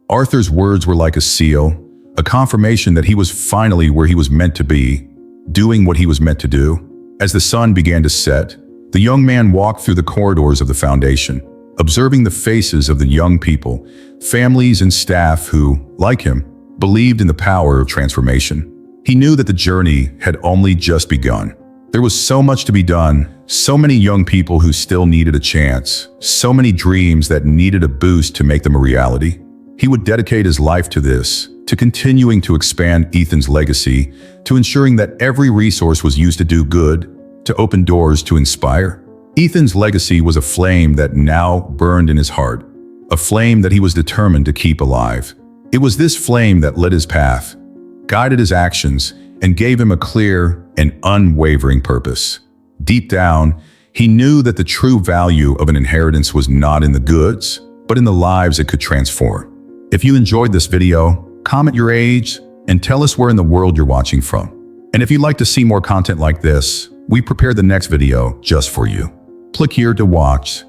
Arthur's words were like a seal, a confirmation that he was finally where he was meant to be, doing what he was meant to do. As the sun began to set, the young man walked through the corridors of the foundation, observing the faces of the young people, families and staff who, like him, believed in the power of transformation. He knew that the journey had only just begun. There was so much to be done, so many young people who still needed a chance, so many dreams that needed a boost to make them a reality. He would dedicate his life to this, to continuing to expand Ethan's legacy, to ensuring that every resource was used to do good, to open doors to inspire. Ethan's legacy was a flame that now burned in his heart, a flame that he was determined to keep alive. It was this flame that lit his path, guided his actions, and gave him a clear and unwavering purpose. Deep down, he knew that the true value of an inheritance was not in the goods, but in the lives it could transform. If you enjoyed this video, comment your age and tell us where in the world you're watching from. And if you'd like to see more content like this, we prepared the next video just for you. Click here to watch